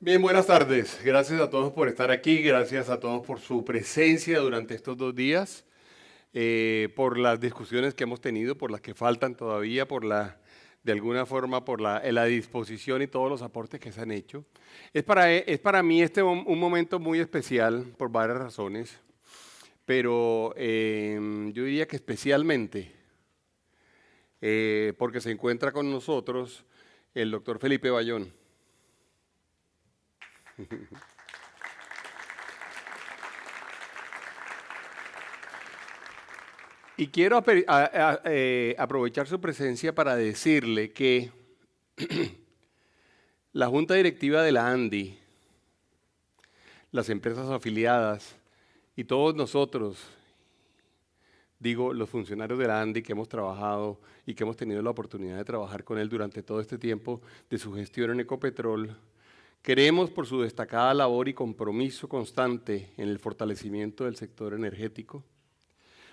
Bien, buenas tardes. Gracias a todos por estar aquí, gracias a todos por su presencia durante estos 2 días, por las discusiones que hemos tenido, por las que faltan todavía, de alguna forma, por la disposición y todos los aportes que se han hecho. Es para mí un momento muy especial por varias razones, pero yo diría que especialmente porque se encuentra con nosotros el doctor Felipe Bayón. Y quiero aprovechar su presencia para decirle que la Junta Directiva de la ANDI, las empresas afiliadas y todos nosotros, digo los funcionarios de la ANDI que hemos trabajado y que hemos tenido la oportunidad de trabajar con él durante todo este tiempo de su gestión en Ecopetrol, queremos por su destacada labor y compromiso constante en el fortalecimiento del sector energético,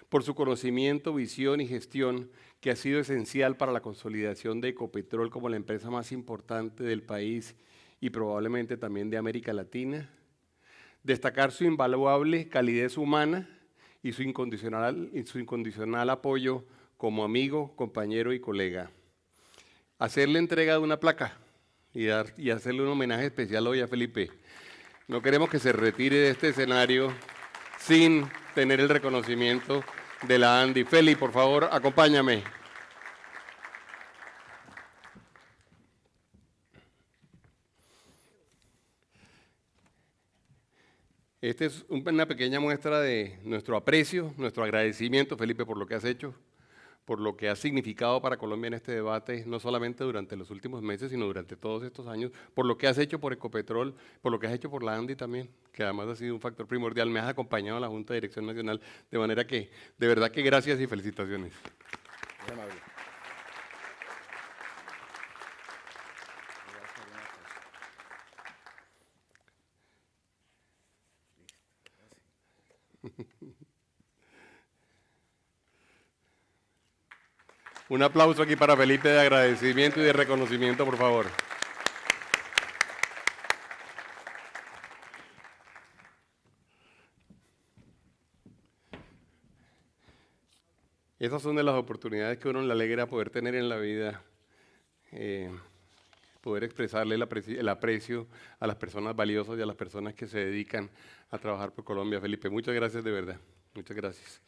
por su conocimiento, visión y gestión que ha sido esencial para la consolidación de Ecopetrol como la empresa más importante del país y probablemente también de América Latina, destacar su invaluable calidez humana y su incondicional apoyo como amigo, compañero y colega. Hacerle entrega de una placa y hacerle un homenaje especial hoy a Felipe. No queremos que se retire de este escenario sin tener el reconocimiento de la ANDI. Feli, por favor, acompáñame. Esta es una pequeña muestra de nuestro aprecio, nuestro agradecimiento, Felipe, por lo que has hecho, por lo que has significado para Colombia en este debate, no solamente durante los últimos meses, sino durante todos estos años, por lo que has hecho por Ecopetrol, por lo que has hecho por la ANDI también, que además ha sido un factor primordial. Me has acompañado a la Junta de Dirección Nacional, de manera que, de verdad que gracias y felicitaciones. Muy amable. Un aplauso aquí para Felipe de agradecimiento y de reconocimiento, por favor. Esas son de las oportunidades que uno le alegra poder tener en la vida, poder expresarle el aprecio a las personas valiosas y a las personas que se dedican a trabajar por Colombia. Felipe, muchas gracias de verdad. Muchas gracias.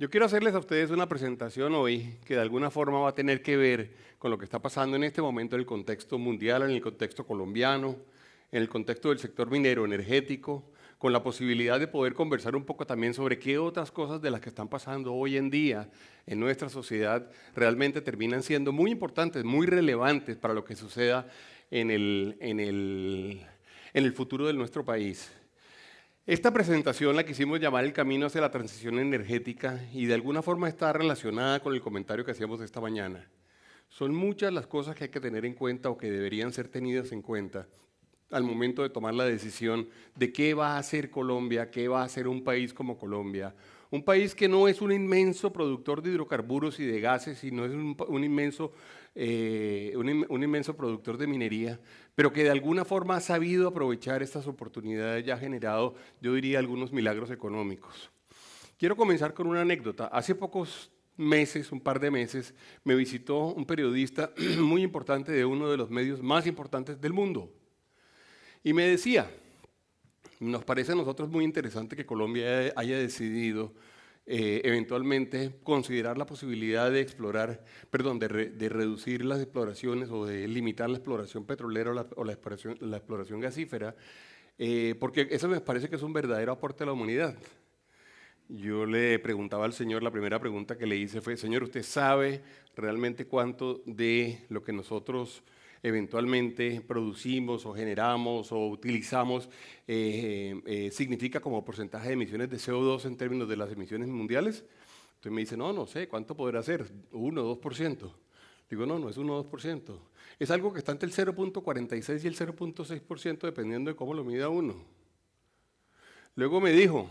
Yo quiero hacerles a ustedes una presentación hoy que de alguna forma va a tener que ver con lo que está pasando en este momento en el contexto mundial, en el contexto colombiano, en el contexto del sector minero energético, con la posibilidad de poder conversar un poco también sobre qué otras cosas de las que están pasando hoy en día en nuestra sociedad realmente terminan siendo muy importantes, muy relevantes para lo que suceda en el futuro de nuestro país. Esta presentación la quisimos llamar El camino hacia la transición energética y de alguna forma está relacionada con el comentario que hacíamos esta mañana. Son muchas las cosas que hay que tener en cuenta o que deberían ser tenidas en cuenta al momento de tomar la decisión de qué va a hacer Colombia, qué va a hacer un país como Colombia. Un país que no es un inmenso productor de hidrocarburos y de gases, sino es un inmenso productor de minería, pero que de alguna forma ha sabido aprovechar estas oportunidades y ha generado, yo diría, algunos milagros económicos. Quiero comenzar con una anécdota. Hace pocos meses, un par de meses, me visitó un periodista muy importante de uno de los medios más importantes del mundo. Y me decía, nos parece a nosotros muy interesante que Colombia haya decidido eventualmente considerar la posibilidad de explorar, de reducir las exploraciones o de limitar la exploración petrolera o la exploración gasífera, porque eso me parece que es un verdadero aporte a la humanidad. Yo le preguntaba al señor, la primera pregunta que le hice fue, señor, ¿usted sabe realmente cuánto de lo que nosotros eventualmente producimos o generamos o utilizamos significa como porcentaje de emisiones de CO2 en términos de las emisiones mundiales? Entonces me dice, no sé, ¿cuánto podrá ser? 1 o 2%. Digo, no es 1 o 2%. Es algo que está entre el 0.46 y el 0.6% dependiendo de cómo lo mida uno. Luego me dijo,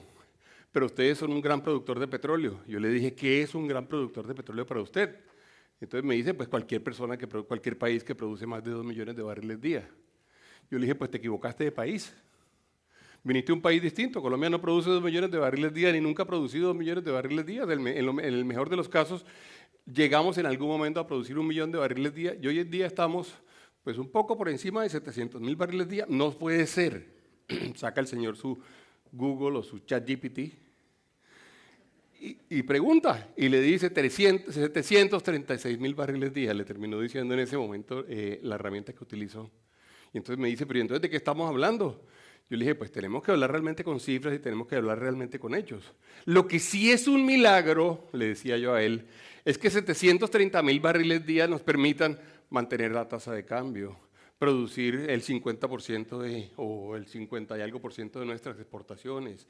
pero ustedes son un gran productor de petróleo. Yo le dije, ¿qué es un gran productor de petróleo para usted? Entonces me dice, pues cualquier país que produce más de 2 millones de barriles día. Yo le dije, pues te equivocaste de país. Viniste a un país distinto. Colombia no produce 2 millones de barriles día, ni nunca ha producido 2 millones de barriles día. En el mejor de los casos, llegamos en algún momento a producir 1 millón de barriles día y hoy en día estamos pues un poco por encima de 700.000 barriles día. No puede ser. Saca el señor su Google o su ChatGPT y pregunta y le dice 736.000 barriles día. Le terminó diciendo en ese momento la herramienta que utilizó. Y entonces me dice, pero entonces ¿de qué estamos hablando? Yo le dije, pues tenemos que hablar realmente con cifras y tenemos que hablar realmente con hechos. Lo que sí es un milagro, le decía yo a él, es que 730.000 barriles día nos permitan mantener la tasa de cambio, producir el 50% o el 50 y algo por ciento de nuestras exportaciones,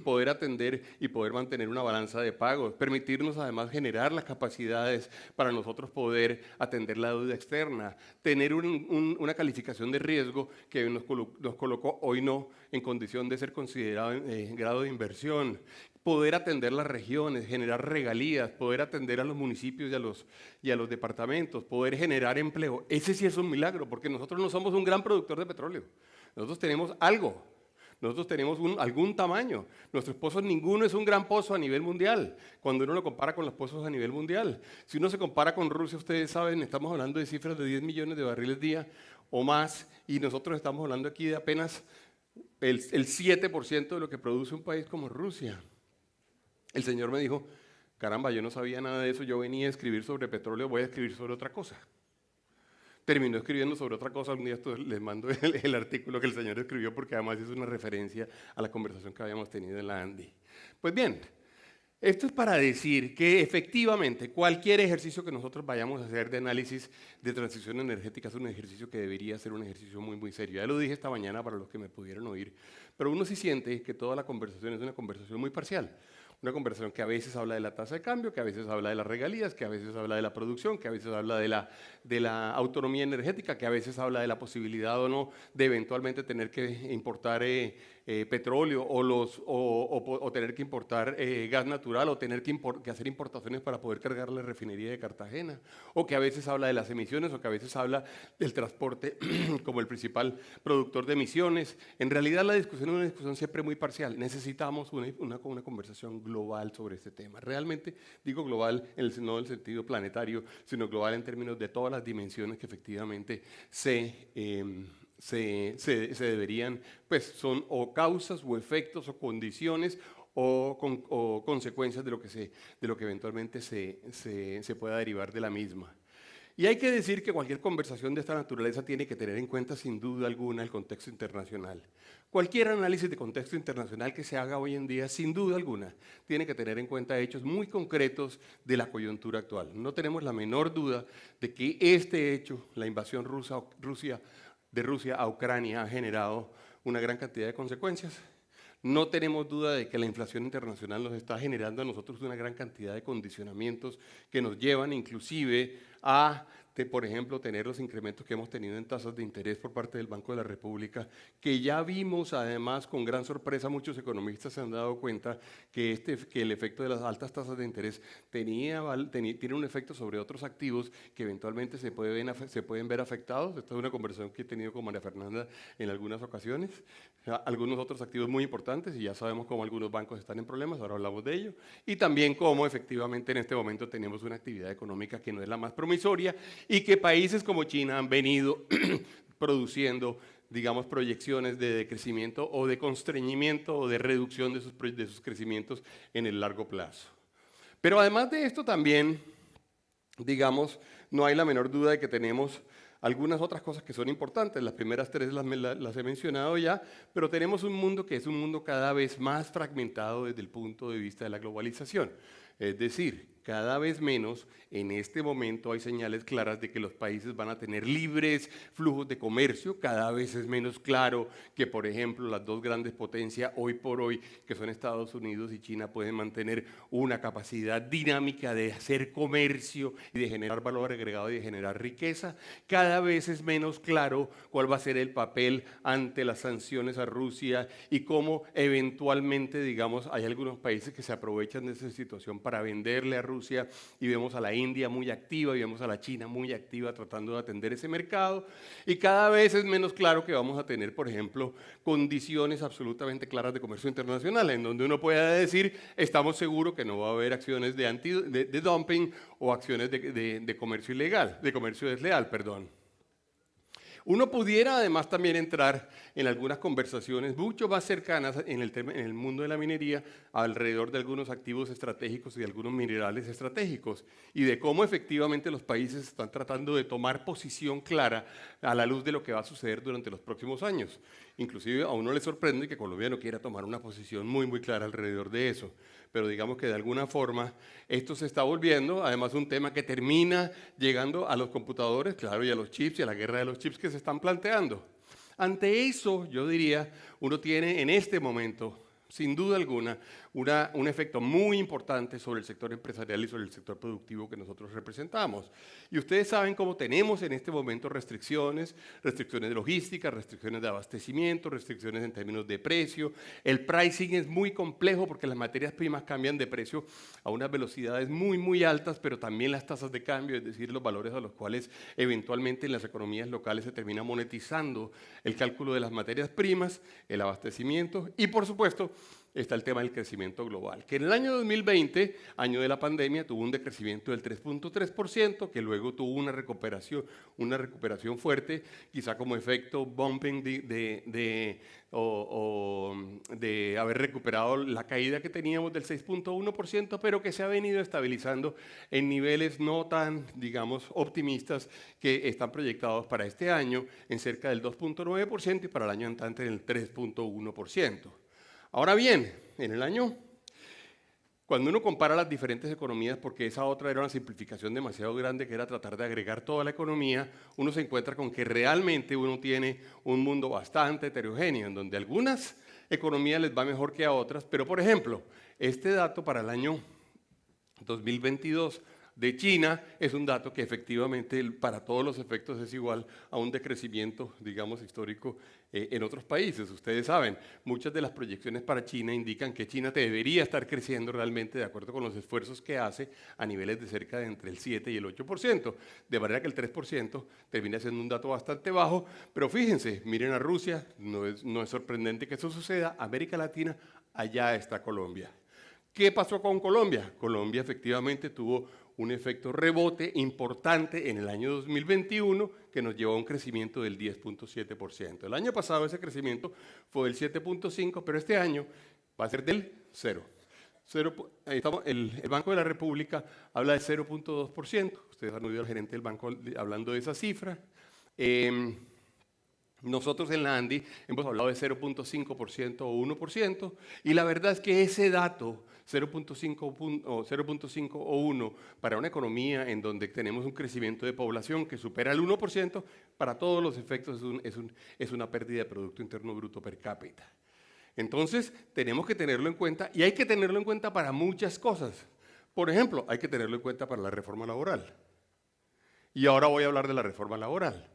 poder atender y poder mantener una balanza de pagos, permitirnos además generar las capacidades para nosotros poder atender la deuda externa, tener una calificación de riesgo que nos colocó hoy no en condición de ser considerado en grado de inversión, poder atender las regiones, generar regalías, poder atender a los municipios y a los departamentos, poder generar empleo. Ese sí es un milagro, porque nosotros no somos un gran productor de petróleo. Nosotros tenemos algo. Nosotros tenemos algún tamaño. Nuestros pozos, ninguno es un gran pozo a nivel mundial, cuando uno lo compara con los pozos a nivel mundial. Si uno se compara con Rusia, ustedes saben, estamos hablando de cifras de 10 millones de barriles día o más, y nosotros estamos hablando aquí de apenas el 7% de lo que produce un país como Rusia. El señor me dijo, caramba, yo no sabía nada de eso, yo venía a escribir sobre petróleo, voy a escribir sobre otra cosa. Terminó escribiendo sobre otra cosa, algún día les mando el artículo que el señor escribió porque además es una referencia a la conversación que habíamos tenido en la ANDI. Pues bien, esto es para decir que efectivamente cualquier ejercicio que nosotros vayamos a hacer de análisis de transición energética es un ejercicio que debería ser un ejercicio muy, muy serio. Ya lo dije esta mañana para los que me pudieron oír, pero uno sí siente que toda la conversación es una conversación muy parcial. Una conversación que a veces habla de la tasa de cambio, que a veces habla de las regalías, que a veces habla de la producción, que a veces habla de la autonomía energética, que a veces habla de la posibilidad o no de eventualmente tener que importar petróleo o tener que importar gas natural o tener que hacer importaciones para poder cargar la refinería de Cartagena, o que a veces habla de las emisiones o que a veces habla del transporte como el principal productor de emisiones. En realidad la discusión es una discusión siempre muy parcial. Necesitamos una conversación global sobre este tema. Realmente digo global no en el sentido planetario, sino global en términos de todas las dimensiones que efectivamente se deberían, pues son o causas o efectos o condiciones o consecuencias de lo que eventualmente se pueda derivar de la misma. Y hay que decir que cualquier conversación de esta naturaleza tiene que tener en cuenta sin duda alguna el contexto internacional. Cualquier análisis de contexto internacional que se haga hoy en día, sin duda alguna, tiene que tener en cuenta hechos muy concretos de la coyuntura actual. No tenemos la menor duda de que este hecho, la invasión de Rusia a Ucrania, ha generado una gran cantidad de consecuencias. No tenemos duda de que la inflación internacional nos está generando a nosotros una gran cantidad de condicionamientos que nos llevan inclusive a, por ejemplo, tener los incrementos que hemos tenido en tasas de interés por parte del Banco de la República, que ya vimos además con gran sorpresa, muchos economistas se han dado cuenta que el efecto de las altas tasas de interés tiene un efecto sobre otros activos que eventualmente se pueden ver afectados. Esta es una conversación que he tenido con María Fernanda en algunas ocasiones. Algunos otros activos muy importantes, y ya sabemos cómo algunos bancos están en problemas, ahora hablamos de ello, y también cómo efectivamente en este momento tenemos una actividad económica que no es la más promisoria y que países como China han venido produciendo, digamos, proyecciones de decrecimiento o de constreñimiento o de reducción de sus crecimientos en el largo plazo. Pero además de esto también, digamos, no hay la menor duda de que tenemos algunas otras cosas que son importantes. Las primeras tres las he mencionado ya, pero tenemos un mundo que es un mundo cada vez más fragmentado desde el punto de vista de la globalización. Es decir, cada vez menos, en este momento hay señales claras de que los países van a tener libres flujos de comercio. Cada vez es menos claro que, por ejemplo, las dos grandes potencias hoy por hoy, que son Estados Unidos y China, pueden mantener una capacidad dinámica de hacer comercio y de generar valor agregado y de generar riqueza. Cada vez es menos claro cuál va a ser el papel ante las sanciones a Rusia y cómo eventualmente, digamos, hay algunos países que se aprovechan de esa situación para venderle a Rusia, y vemos a la India muy activa, y vemos a la China muy activa tratando de atender ese mercado, y cada vez es menos claro que vamos a tener, por ejemplo, condiciones absolutamente claras de comercio internacional, en donde uno pueda decir, estamos seguros que no va a haber acciones de dumping o acciones de comercio ilegal, de comercio desleal, perdón. Uno pudiera además también entrar en algunas conversaciones mucho más cercanas en el mundo de la minería alrededor de algunos activos estratégicos y de algunos minerales estratégicos y de cómo efectivamente los países están tratando de tomar posición clara a la luz de lo que va a suceder durante los próximos años. Inclusive a uno le sorprende que Colombia no quiera tomar una posición muy clara alrededor de eso. Pero digamos que de alguna forma esto se está volviendo, además, un tema que termina llegando a los computadores, claro, y a los chips y a la guerra de los chips que se están planteando. Ante eso, yo diría, uno tiene en este momento, sin duda alguna, un efecto muy importante sobre el sector empresarial y sobre el sector productivo que nosotros representamos. Y ustedes saben cómo tenemos en este momento restricciones de logística, restricciones de abastecimiento, restricciones en términos de precio. El pricing es muy complejo porque las materias primas cambian de precio a unas velocidades muy altas, pero también las tasas de cambio, es decir, los valores a los cuales eventualmente en las economías locales se termina monetizando el cálculo de las materias primas, el abastecimiento y, por supuesto, está el tema del crecimiento global, que en el año 2020, año de la pandemia, tuvo un decrecimiento del 3.3%, que luego tuvo una recuperación fuerte, quizá como efecto bumping de haber recuperado la caída que teníamos del 6.1%, pero que se ha venido estabilizando en niveles no tan, digamos, optimistas que están proyectados para este año en cerca del 2.9% y para el año entrante en el 3.1%. Ahora bien, en el año, cuando uno compara las diferentes economías, porque esa otra era una simplificación demasiado grande, que era tratar de agregar toda la economía, uno se encuentra con que realmente uno tiene un mundo bastante heterogéneo, en donde algunas economías les va mejor que a otras, pero por ejemplo, este dato para el año 2022 de China es un dato que efectivamente para todos los efectos es igual a un decrecimiento, digamos, histórico en otros países. Ustedes saben, muchas de las proyecciones para China indican que China debería estar creciendo realmente de acuerdo con los esfuerzos que hace a niveles de cerca de entre el 7 y el 8%, de manera que el 3% termina siendo un dato bastante bajo, pero fíjense, miren a Rusia, no es sorprendente que eso suceda, América Latina, allá está Colombia. ¿Qué pasó con Colombia? Colombia efectivamente tuvo un efecto rebote importante en el año 2021 que nos llevó a un crecimiento del 10.7%. El año pasado ese crecimiento fue del 7.5%, pero este año va a ser del 0. El Banco de la República habla de 0.2%. Ustedes han oído al gerente del banco hablando de esa cifra. Nosotros en la ANDI hemos hablado de 0.5% o 1%, y la verdad es que ese dato, 0.5 o 1, para una economía en donde tenemos un crecimiento de población que supera el 1%, para todos los efectos es una pérdida de Producto Interno Bruto per cápita. Entonces, tenemos que tenerlo en cuenta, y hay que tenerlo en cuenta para muchas cosas. Por ejemplo, hay que tenerlo en cuenta para la reforma laboral. Y ahora voy a hablar de la reforma laboral.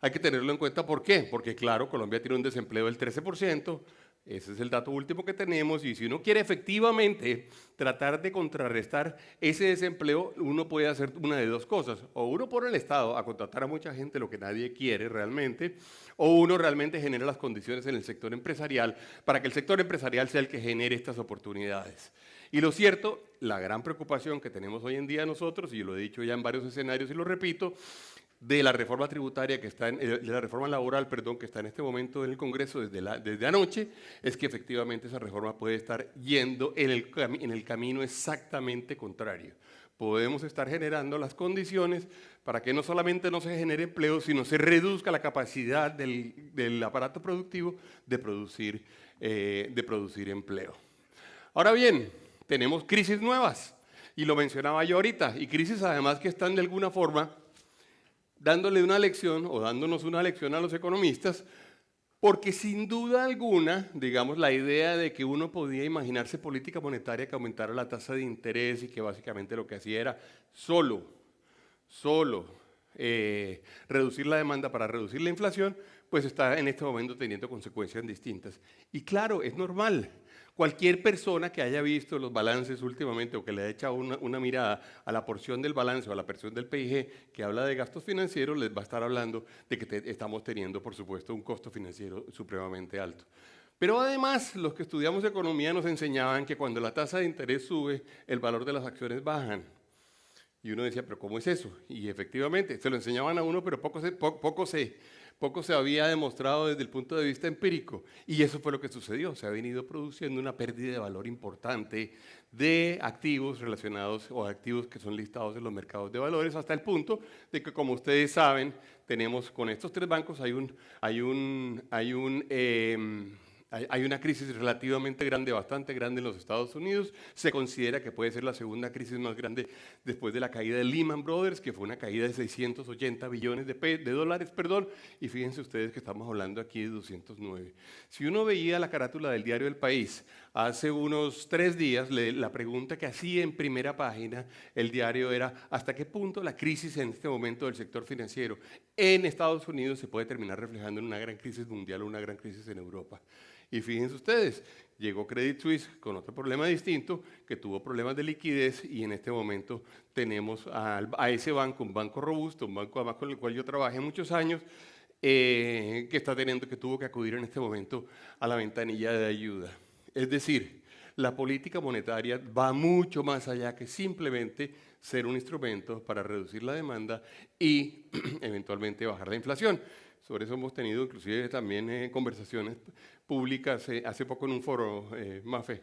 Hay que tenerlo en cuenta, ¿por qué? Porque claro, Colombia tiene un desempleo del 13%, ese es el dato último que tenemos, y si uno quiere efectivamente tratar de contrarrestar ese desempleo, uno puede hacer una de dos cosas: o uno pone al Estado a contratar a mucha gente, lo que nadie quiere realmente, o uno realmente genera las condiciones en el sector empresarial para que el sector empresarial sea el que genere estas oportunidades. Y lo cierto, la gran preocupación que tenemos hoy en día nosotros, y lo he dicho ya en varios escenarios y lo repito, de la reforma tributaria de la reforma laboral, perdón, que está en este momento en el Congreso desde anoche, es que efectivamente esa reforma puede estar yendo en el camino exactamente contrario. Podemos estar generando las condiciones para que no solamente no se genere empleo, sino se reduzca la capacidad del aparato productivo de producir empleo. Ahora bien, tenemos crisis nuevas, y lo mencionaba yo ahorita, y crisis además que están de alguna forma dándole una lección o dándonos una lección a los economistas, porque sin duda alguna, digamos, la idea de que uno podía imaginarse política monetaria que aumentara la tasa de interés y que básicamente lo que hacía era solo reducir la demanda para reducir la inflación, pues está en este momento teniendo consecuencias distintas. Y claro, es normal. Cualquier persona que haya visto los balances últimamente o que le haya echado una mirada a la porción del balance o a la porción del PIG que habla de gastos financieros, les va a estar hablando de que estamos teniendo, por supuesto, un costo financiero supremamente alto. Pero además, los que estudiamos economía nos enseñaban que cuando la tasa de interés sube, el valor de las acciones bajan. Y uno decía, ¿pero cómo es eso? Y efectivamente, se lo enseñaban a uno, pero poco se había demostrado desde el punto de vista empírico. Y eso fue lo que sucedió. Se ha venido produciendo una pérdida de valor importante de activos relacionados o activos que son listados en los mercados de valores, hasta el punto de que, como ustedes saben, tenemos con estos tres bancos hay una crisis relativamente grande, bastante grande en los Estados Unidos. Se considera que puede ser la segunda crisis más grande después de la caída de Lehman Brothers, que fue una caída de 680 billones de dólares, y fíjense ustedes que estamos hablando aquí de 209. Si uno veía la carátula del diario El País hace unos 3 días, la pregunta que hacía en primera página el diario era ¿hasta qué punto la crisis en este momento del sector financiero en Estados Unidos se puede terminar reflejando en una gran crisis mundial o una gran crisis en Europa? Y fíjense ustedes, llegó Credit Suisse con otro problema distinto, que tuvo problemas de liquidez, y en este momento tenemos a ese banco, un banco robusto, un banco además con el cual yo trabajé muchos años, que tuvo que acudir en este momento a la ventanilla de ayuda. Es decir, la política monetaria va mucho más allá que simplemente ser un instrumento para reducir la demanda y eventualmente bajar la inflación. Sobre eso hemos tenido inclusive también conversaciones públicas hace poco en un foro, Mafe,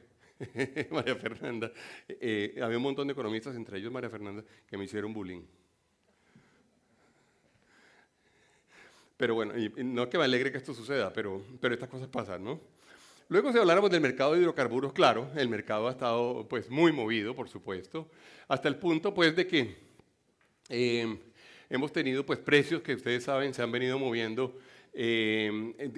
María Fernanda. Había un montón de economistas, entre ellos María Fernanda, que me hicieron bullying. Pero bueno, y no que me alegre que esto suceda, pero estas cosas pasan, ¿no? Luego, si habláramos del mercado de hidrocarburos, claro, el mercado ha estado pues muy movido, por supuesto, hasta el punto pues de que hemos tenido pues precios que ustedes saben se han venido moviendo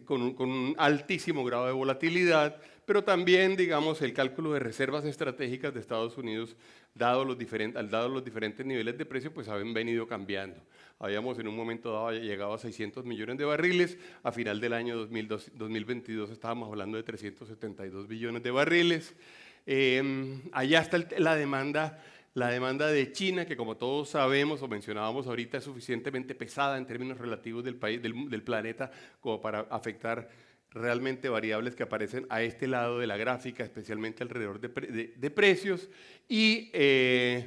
con un altísimo grado de volatilidad, pero también, digamos, el cálculo de reservas estratégicas de Estados Unidos, dado los diferentes niveles de precio, pues han venido cambiando. Habíamos en un momento dado llegado a 600 millones de barriles, a final del año 2022 estábamos hablando de 372 billones de barriles. Allá está la demanda de China, que como todos sabemos o mencionábamos ahorita, es suficientemente pesada en términos relativos del planeta como para afectar realmente variables que aparecen a este lado de la gráfica, especialmente alrededor de precios. Y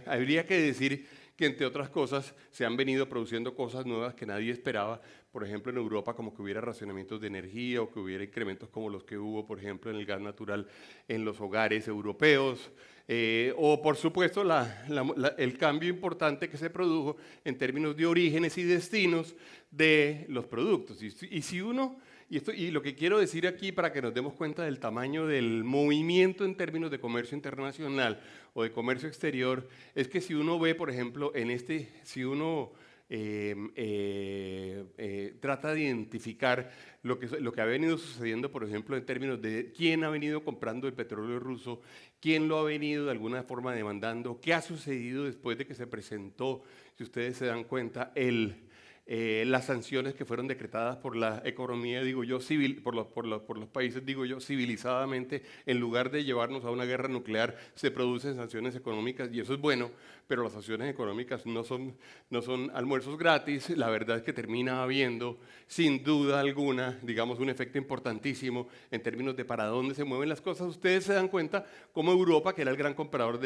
habría que decir que, entre otras cosas, se han venido produciendo cosas nuevas que nadie esperaba. Por ejemplo, en Europa, como que hubiera racionamientos de energía o que hubiera incrementos como los que hubo, por ejemplo, en el gas natural en los hogares europeos. O, por supuesto, el cambio importante que se produjo en términos de orígenes y destinos de los productos. Y lo que quiero decir aquí, para que nos demos cuenta del tamaño del movimiento en términos de comercio internacional o de comercio exterior, es que si uno ve, por ejemplo, si uno trata de identificar lo que ha venido sucediendo, por ejemplo, en términos de quién ha venido comprando el petróleo ruso, quién lo ha venido de alguna forma demandando, qué ha sucedido después de que se presentó, si ustedes se dan cuenta, las sanciones que fueron decretadas por la economía, digo yo, civil, por los países, digo yo, civilizadamente, en lugar de llevarnos a una guerra nuclear, se producen sanciones económicas, y eso es bueno, pero las sanciones económicas no son almuerzos gratis. La verdad es que termina habiendo, sin duda alguna, digamos, un efecto importantísimo en términos de para dónde se mueven las cosas. Ustedes se dan cuenta cómo Europa, que era el gran comprador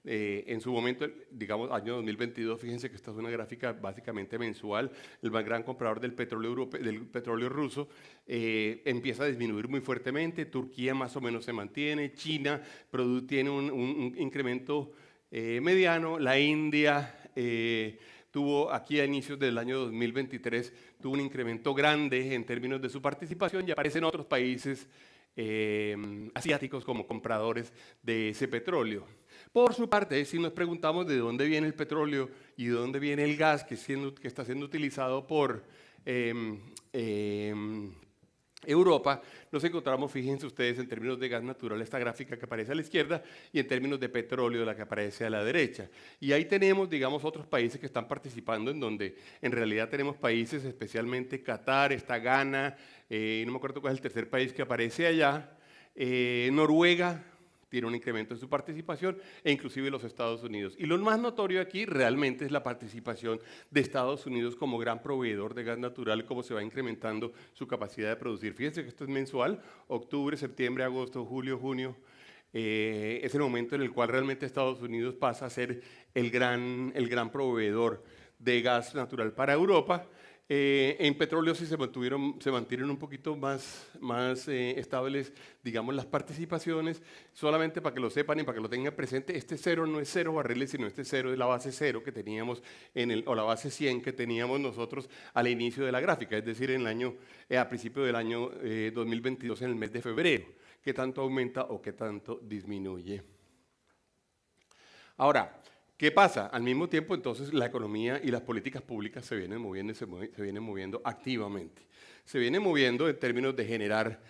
en su momento, digamos, año 2022, fíjense que esta es una gráfica básicamente mensual, el más gran comprador del petróleo ruso, empieza a disminuir muy fuertemente. Turquía más o menos se mantiene, China tiene un incremento mediano, la India tuvo aquí a inicios del año 2023, tuvo un incremento grande en términos de su participación, y aparecen otros países asiáticos como compradores de ese petróleo. Por su parte, si nos preguntamos de dónde viene el petróleo y de dónde viene el gas que está siendo utilizado por Europa, nos encontramos, fíjense ustedes, en términos de gas natural, esta gráfica que aparece a la izquierda, y en términos de petróleo, la que aparece a la derecha. Y ahí tenemos, digamos, otros países que están participando, en donde en realidad tenemos países, especialmente Qatar, está Ghana, no me acuerdo cuál es el tercer país que aparece allá, Noruega tiene un incremento en su participación, e inclusive los Estados Unidos. Y lo más notorio aquí realmente es la participación de Estados Unidos como gran proveedor de gas natural, cómo se va incrementando su capacidad de producir. Fíjense que esto es mensual, octubre, septiembre, agosto, julio, junio. Es el momento en el cual realmente Estados Unidos pasa a ser el gran proveedor de gas natural para Europa. En petróleo sí se mantienen un poquito más estables, digamos, las participaciones. Solamente para que lo sepan y para que lo tengan presente, este cero no es 0 barriles, sino este cero es la base 0 que teníamos, o la base 100 que teníamos nosotros al inicio de la gráfica, es decir, a principio del año 2022, en el mes de febrero. ¿Qué tanto aumenta o qué tanto disminuye? Ahora, ¿qué pasa? Al mismo tiempo, entonces, la economía y las políticas públicas se vienen moviendo activamente. Se vienen moviendo en términos de generar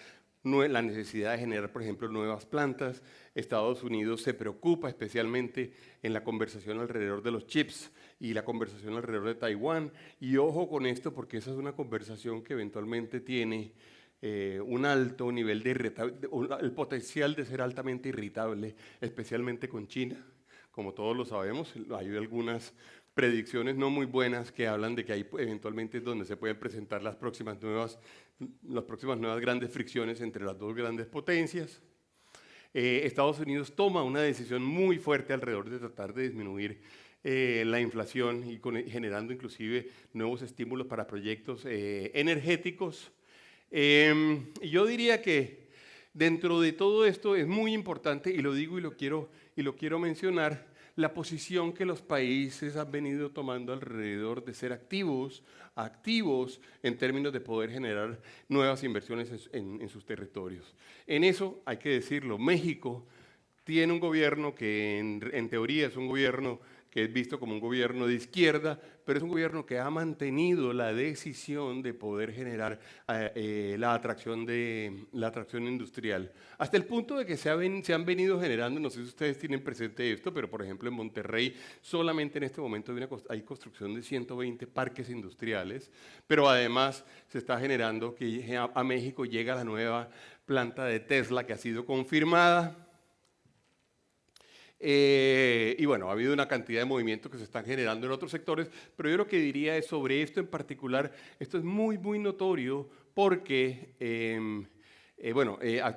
la necesidad de generar, por ejemplo, nuevas plantas. Estados Unidos se preocupa especialmente en la conversación alrededor de los chips y la conversación alrededor de Taiwán. Y ojo con esto, porque esa es una conversación que eventualmente tiene un alto nivel el potencial de ser altamente irritable, especialmente con China. Como todos lo sabemos, hay algunas predicciones no muy buenas que hablan de que ahí eventualmente es donde se pueden presentar las próximas nuevas grandes fricciones entre las dos grandes potencias. Estados Unidos toma una decisión muy fuerte alrededor de tratar de disminuir la inflación y generando inclusive nuevos estímulos para proyectos energéticos. Y yo diría que dentro de todo esto es muy importante, y lo digo y lo quiero mencionar, la posición que los países han venido tomando alrededor de ser activos en términos de poder generar nuevas inversiones en sus territorios. En eso, hay que decirlo, México tiene un gobierno que en teoría es un gobierno que es visto como un gobierno de izquierda, pero es un gobierno que ha mantenido la decisión de poder generar la atracción industrial. Hasta el punto de que se han venido generando, no sé si ustedes tienen presente esto, pero por ejemplo en Monterrey solamente en este momento hay construcción de 120 parques industriales, pero además se está generando que a México llega la nueva planta de Tesla que ha sido confirmada. Y bueno, ha habido una cantidad de movimientos que se están generando en otros sectores, pero yo lo que diría es sobre esto en particular, esto es muy, muy notorio porque,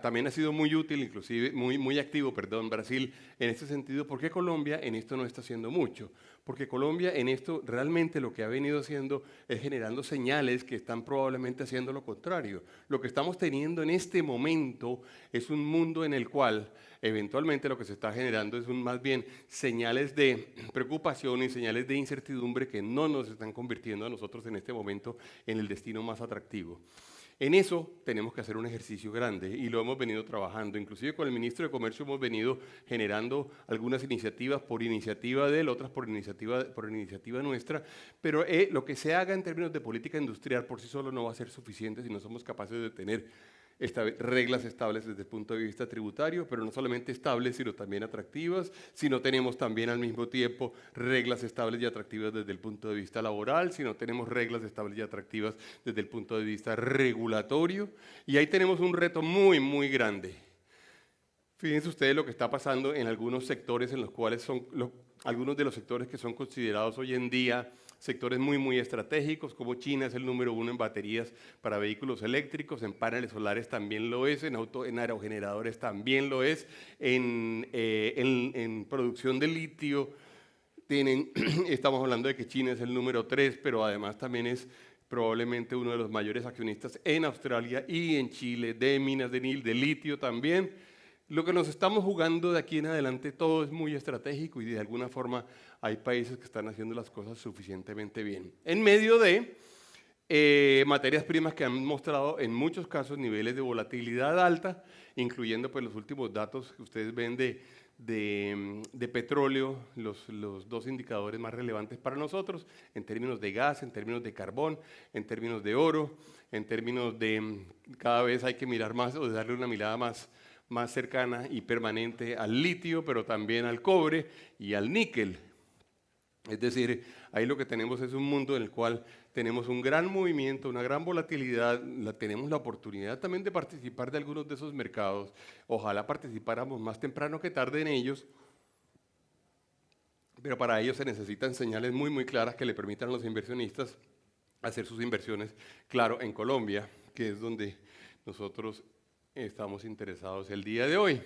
también ha sido muy útil, inclusive muy activo, Brasil en este sentido, porque Colombia en esto no está haciendo mucho. Porque Colombia en esto realmente lo que ha venido haciendo es generando señales que están probablemente haciendo lo contrario. Lo que estamos teniendo en este momento es un mundo en el cual eventualmente lo que se está generando es más bien señales de preocupación y señales de incertidumbre que no nos están convirtiendo a nosotros en este momento en el destino más atractivo. En eso tenemos que hacer un ejercicio grande y lo hemos venido trabajando. Inclusive con el ministro de Comercio hemos venido generando algunas iniciativas por iniciativa de él, otras por iniciativa nuestra, pero lo que se haga en términos de política industrial por sí solo no va a ser suficiente si no somos capaces de tener reglas estables desde el punto de vista tributario, pero no solamente estables, sino también atractivas, si no tenemos también al mismo tiempo reglas estables y atractivas desde el punto de vista laboral, si no tenemos reglas estables y atractivas desde el punto de vista regulatorio, y ahí tenemos un reto muy, muy grande. Fíjense ustedes lo que está pasando en algunos sectores en los cuales algunos de los sectores que son considerados hoy en día sectores muy, muy estratégicos, como China es el número 1 en baterías para vehículos eléctricos, en paneles solares también lo es, en aerogeneradores también lo es, en producción de litio, estamos hablando de que China es el número 3, pero además también es probablemente uno de los mayores accionistas en Australia y en Chile, de minas de litio también. Lo que nos estamos jugando de aquí en adelante todo es muy estratégico y de alguna forma hay países que están haciendo las cosas suficientemente bien. En medio de materias primas que han mostrado en muchos casos niveles de volatilidad alta, incluyendo pues, los últimos datos que ustedes ven de petróleo, los dos indicadores más relevantes para nosotros, en términos de gas, en términos de carbón, en términos de oro, en términos de cada vez hay que mirar más o de darle una mirada más cercana y permanente al litio, pero también al cobre y al níquel. Es decir, ahí lo que tenemos es un mundo en el cual tenemos un gran movimiento, una gran volatilidad, tenemos la oportunidad también de participar de algunos de esos mercados. Ojalá participáramos más temprano que tarde en ellos, pero para ello se necesitan señales muy, muy claras que le permitan a los inversionistas hacer sus inversiones, claro, en Colombia, que es donde nosotros estamos interesados el día de hoy.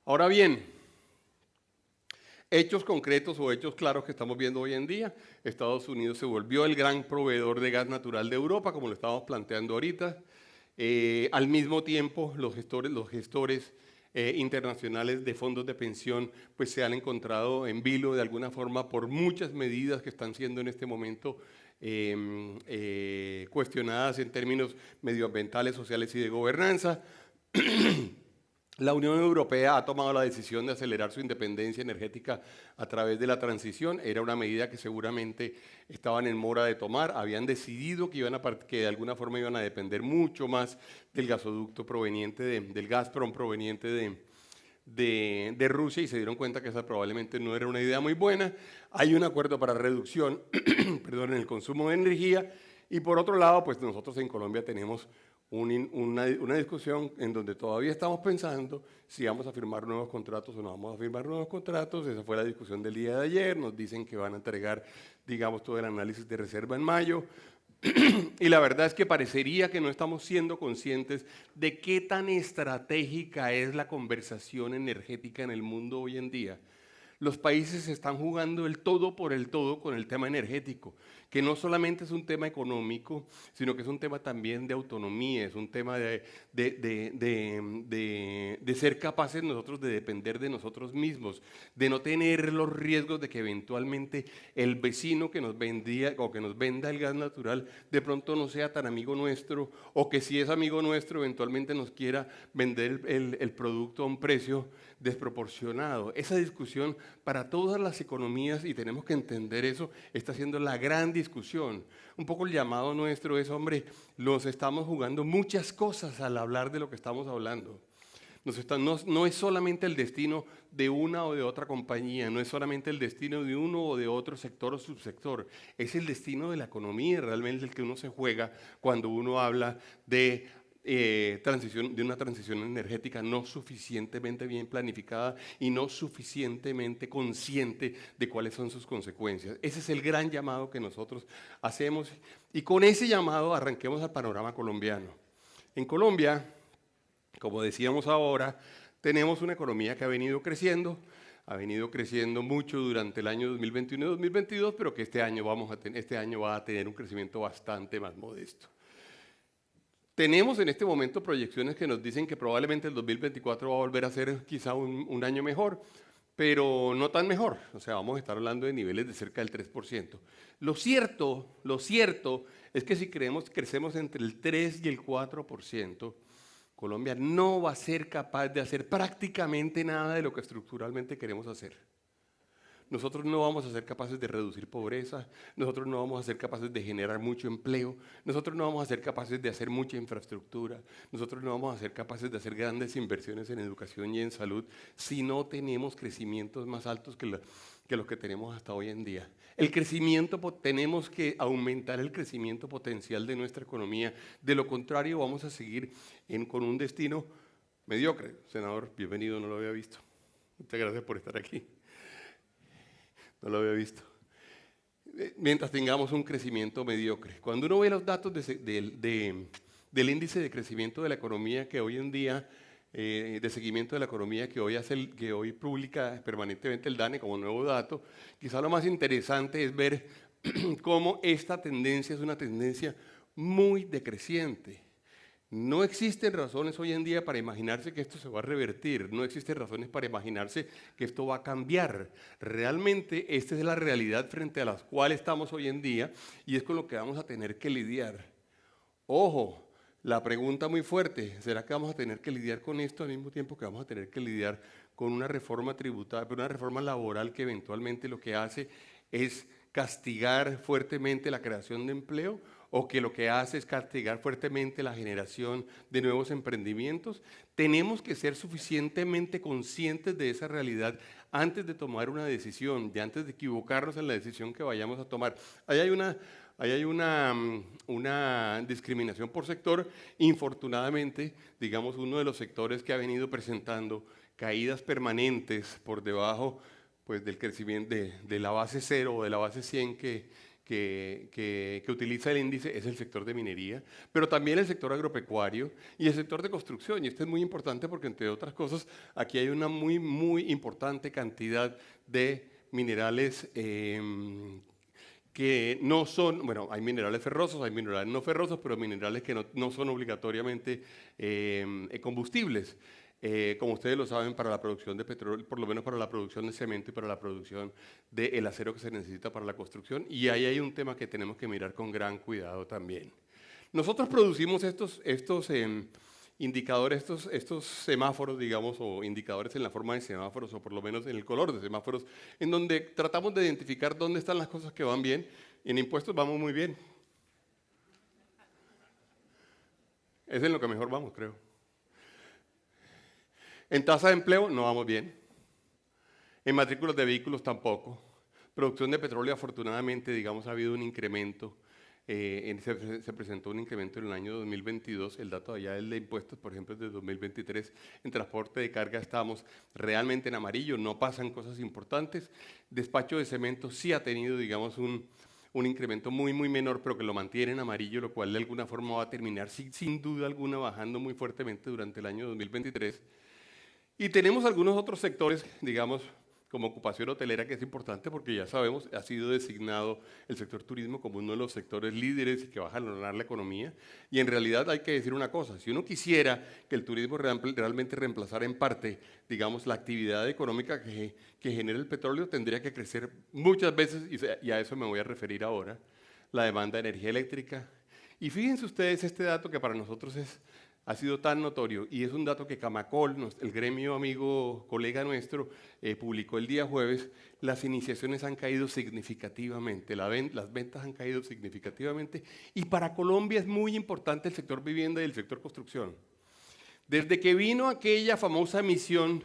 Ahora bien, hechos concretos o hechos claros que estamos viendo hoy en día. Estados Unidos se volvió el gran proveedor de gas natural de Europa, como lo estamos planteando ahorita. Al mismo tiempo, los gestores internacionales de fondos de pensión pues se han encontrado en vilo de alguna forma por muchas medidas que están siendo en este momento cuestionadas en términos medioambientales, sociales y de gobernanza. La Unión Europea ha tomado la decisión de acelerar su independencia energética a través de la transición. Era una medida que seguramente estaban en mora de tomar. Habían decidido que de alguna forma iban a depender mucho más del gasoducto proveniente del Gazprom proveniente de Rusia y se dieron cuenta que esa probablemente no era una idea muy buena. Hay un acuerdo para reducción en el consumo de energía y por otro lado, pues nosotros en Colombia tenemos una discusión en donde todavía estamos pensando si vamos a firmar nuevos contratos o no vamos a firmar nuevos contratos. Esa fue la discusión del día de ayer. Nos dicen que van a entregar, digamos, todo el análisis de reserva en mayo. Y la verdad es que parecería que no estamos siendo conscientes de qué tan estratégica es la conversación energética en el mundo hoy en día. Los países están jugando el todo por el todo con el tema energético, que no solamente es un tema económico, sino que es un tema también de autonomía, es un tema de ser capaces nosotros de depender de nosotros mismos, de no tener los riesgos de que eventualmente el vecino que nos vendía o que nos venda el gas natural de pronto no sea tan amigo nuestro, o que si es amigo nuestro eventualmente nos quiera vender el producto a un precio desproporcionado. Esa discusión para todas las economías, y tenemos que entender eso, está siendo la gran discusión. Un poco el llamado nuestro es, hombre, los estamos jugando muchas cosas al hablar de lo que estamos hablando. No es solamente el destino de una o de otra compañía, no es solamente el destino de uno o de otro sector o subsector, es el destino de la economía realmente el que uno se juega cuando uno habla de una transición energética no suficientemente bien planificada y no suficientemente consciente de cuáles son sus consecuencias. Ese es el gran llamado que nosotros hacemos y con ese llamado arranquemos al panorama colombiano. En Colombia, como decíamos ahora, tenemos una economía que ha venido creciendo mucho durante el año 2021 y 2022, pero que este año va a tener un crecimiento bastante más modesto. Tenemos en este momento proyecciones que nos dicen que probablemente el 2024 va a volver a ser quizá un año mejor, pero no tan mejor. O sea, vamos a estar hablando de niveles de cerca del 3%. Lo cierto es que si crecemos entre el 3 y el 4%, Colombia no va a ser capaz de hacer prácticamente nada de lo que estructuralmente queremos hacer. Nosotros no vamos a ser capaces de reducir pobreza, nosotros no vamos a ser capaces de generar mucho empleo, nosotros no vamos a ser capaces de hacer mucha infraestructura, nosotros no vamos a ser capaces de hacer grandes inversiones en educación y en salud si no tenemos crecimientos más altos que los que tenemos hasta hoy en día. Tenemos que aumentar el crecimiento potencial de nuestra economía, de lo contrario vamos a seguir con un destino mediocre. Senador, bienvenido, no lo había visto. Muchas gracias por estar aquí. No lo había visto. Mientras tengamos un crecimiento mediocre. Cuando uno ve los datos del índice de crecimiento de la economía que hoy en día, de seguimiento de la economía que hoy publica permanentemente el DANE como nuevo dato, quizá lo más interesante es ver cómo esta tendencia es una tendencia muy decreciente. No existen razones hoy en día para imaginarse que esto se va a revertir, no existen razones para imaginarse que esto va a cambiar. Realmente esta es la realidad frente a la cual estamos hoy en día y es con lo que vamos a tener que lidiar. Ojo, la pregunta muy fuerte, ¿será que vamos a tener que lidiar con esto al mismo tiempo que vamos a tener que lidiar con una reforma tributaria, una reforma laboral que eventualmente lo que hace es castigar fuertemente la creación de empleo? o que lo que hace es castigar fuertemente la generación de nuevos emprendimientos, tenemos que ser suficientemente conscientes de esa realidad antes de tomar una decisión, y antes de equivocarnos en la decisión que vayamos a tomar. Ahí hay una discriminación por sector. Infortunadamente, digamos, uno de los sectores que ha venido presentando caídas permanentes por debajo pues, del crecimiento de la base 0 o de la base 100 que utiliza el índice es el sector de minería, pero también el sector agropecuario y el sector de construcción. Y esto es muy importante porque, entre otras cosas, aquí hay una muy importante cantidad de minerales que no son, bueno, hay minerales ferrosos, hay minerales no ferrosos, pero minerales que no son obligatoriamente combustibles. Como ustedes lo saben, para la producción de petróleo, por lo menos para la producción de cemento y para la producción del acero que se necesita para la construcción. Y ahí hay un tema que tenemos que mirar con gran cuidado también. Nosotros producimos estos indicadores, estos semáforos, digamos, o indicadores en la forma de semáforos, o por lo menos en el color de semáforos, en donde tratamos de identificar dónde están las cosas que van bien. En impuestos vamos muy bien. Es en lo que mejor vamos, creo. En tasa de empleo no vamos bien. En matrículas de vehículos tampoco. Producción de petróleo, afortunadamente, digamos, ha habido un incremento. Se presentó un incremento en el año 2022. El dato allá del de impuestos, por ejemplo, es de 2023. En transporte de carga estamos realmente en amarillo, no pasan cosas importantes. Despacho de cemento sí ha tenido, digamos, un incremento muy menor, pero que lo mantiene en amarillo, lo cual de alguna forma va a terminar sin duda alguna bajando muy fuertemente durante el año 2023. Y tenemos algunos otros sectores, digamos, como ocupación hotelera, que es importante porque ya sabemos, ha sido designado el sector turismo como uno de los sectores líderes y que va a jalonar la economía. Y en realidad hay que decir una cosa, si uno quisiera que el turismo realmente reemplazara en parte, digamos, la actividad económica que genera el petróleo, tendría que crecer muchas veces, y a eso me voy a referir ahora, la demanda de energía eléctrica. Y fíjense ustedes este dato que para nosotros ha sido tan notorio, y es un dato que Camacol, el gremio amigo, colega nuestro, publicó el día jueves. Las iniciaciones han caído significativamente, las ventas han caído significativamente, y para Colombia es muy importante el sector vivienda y el sector construcción. Desde que vino aquella famosa misión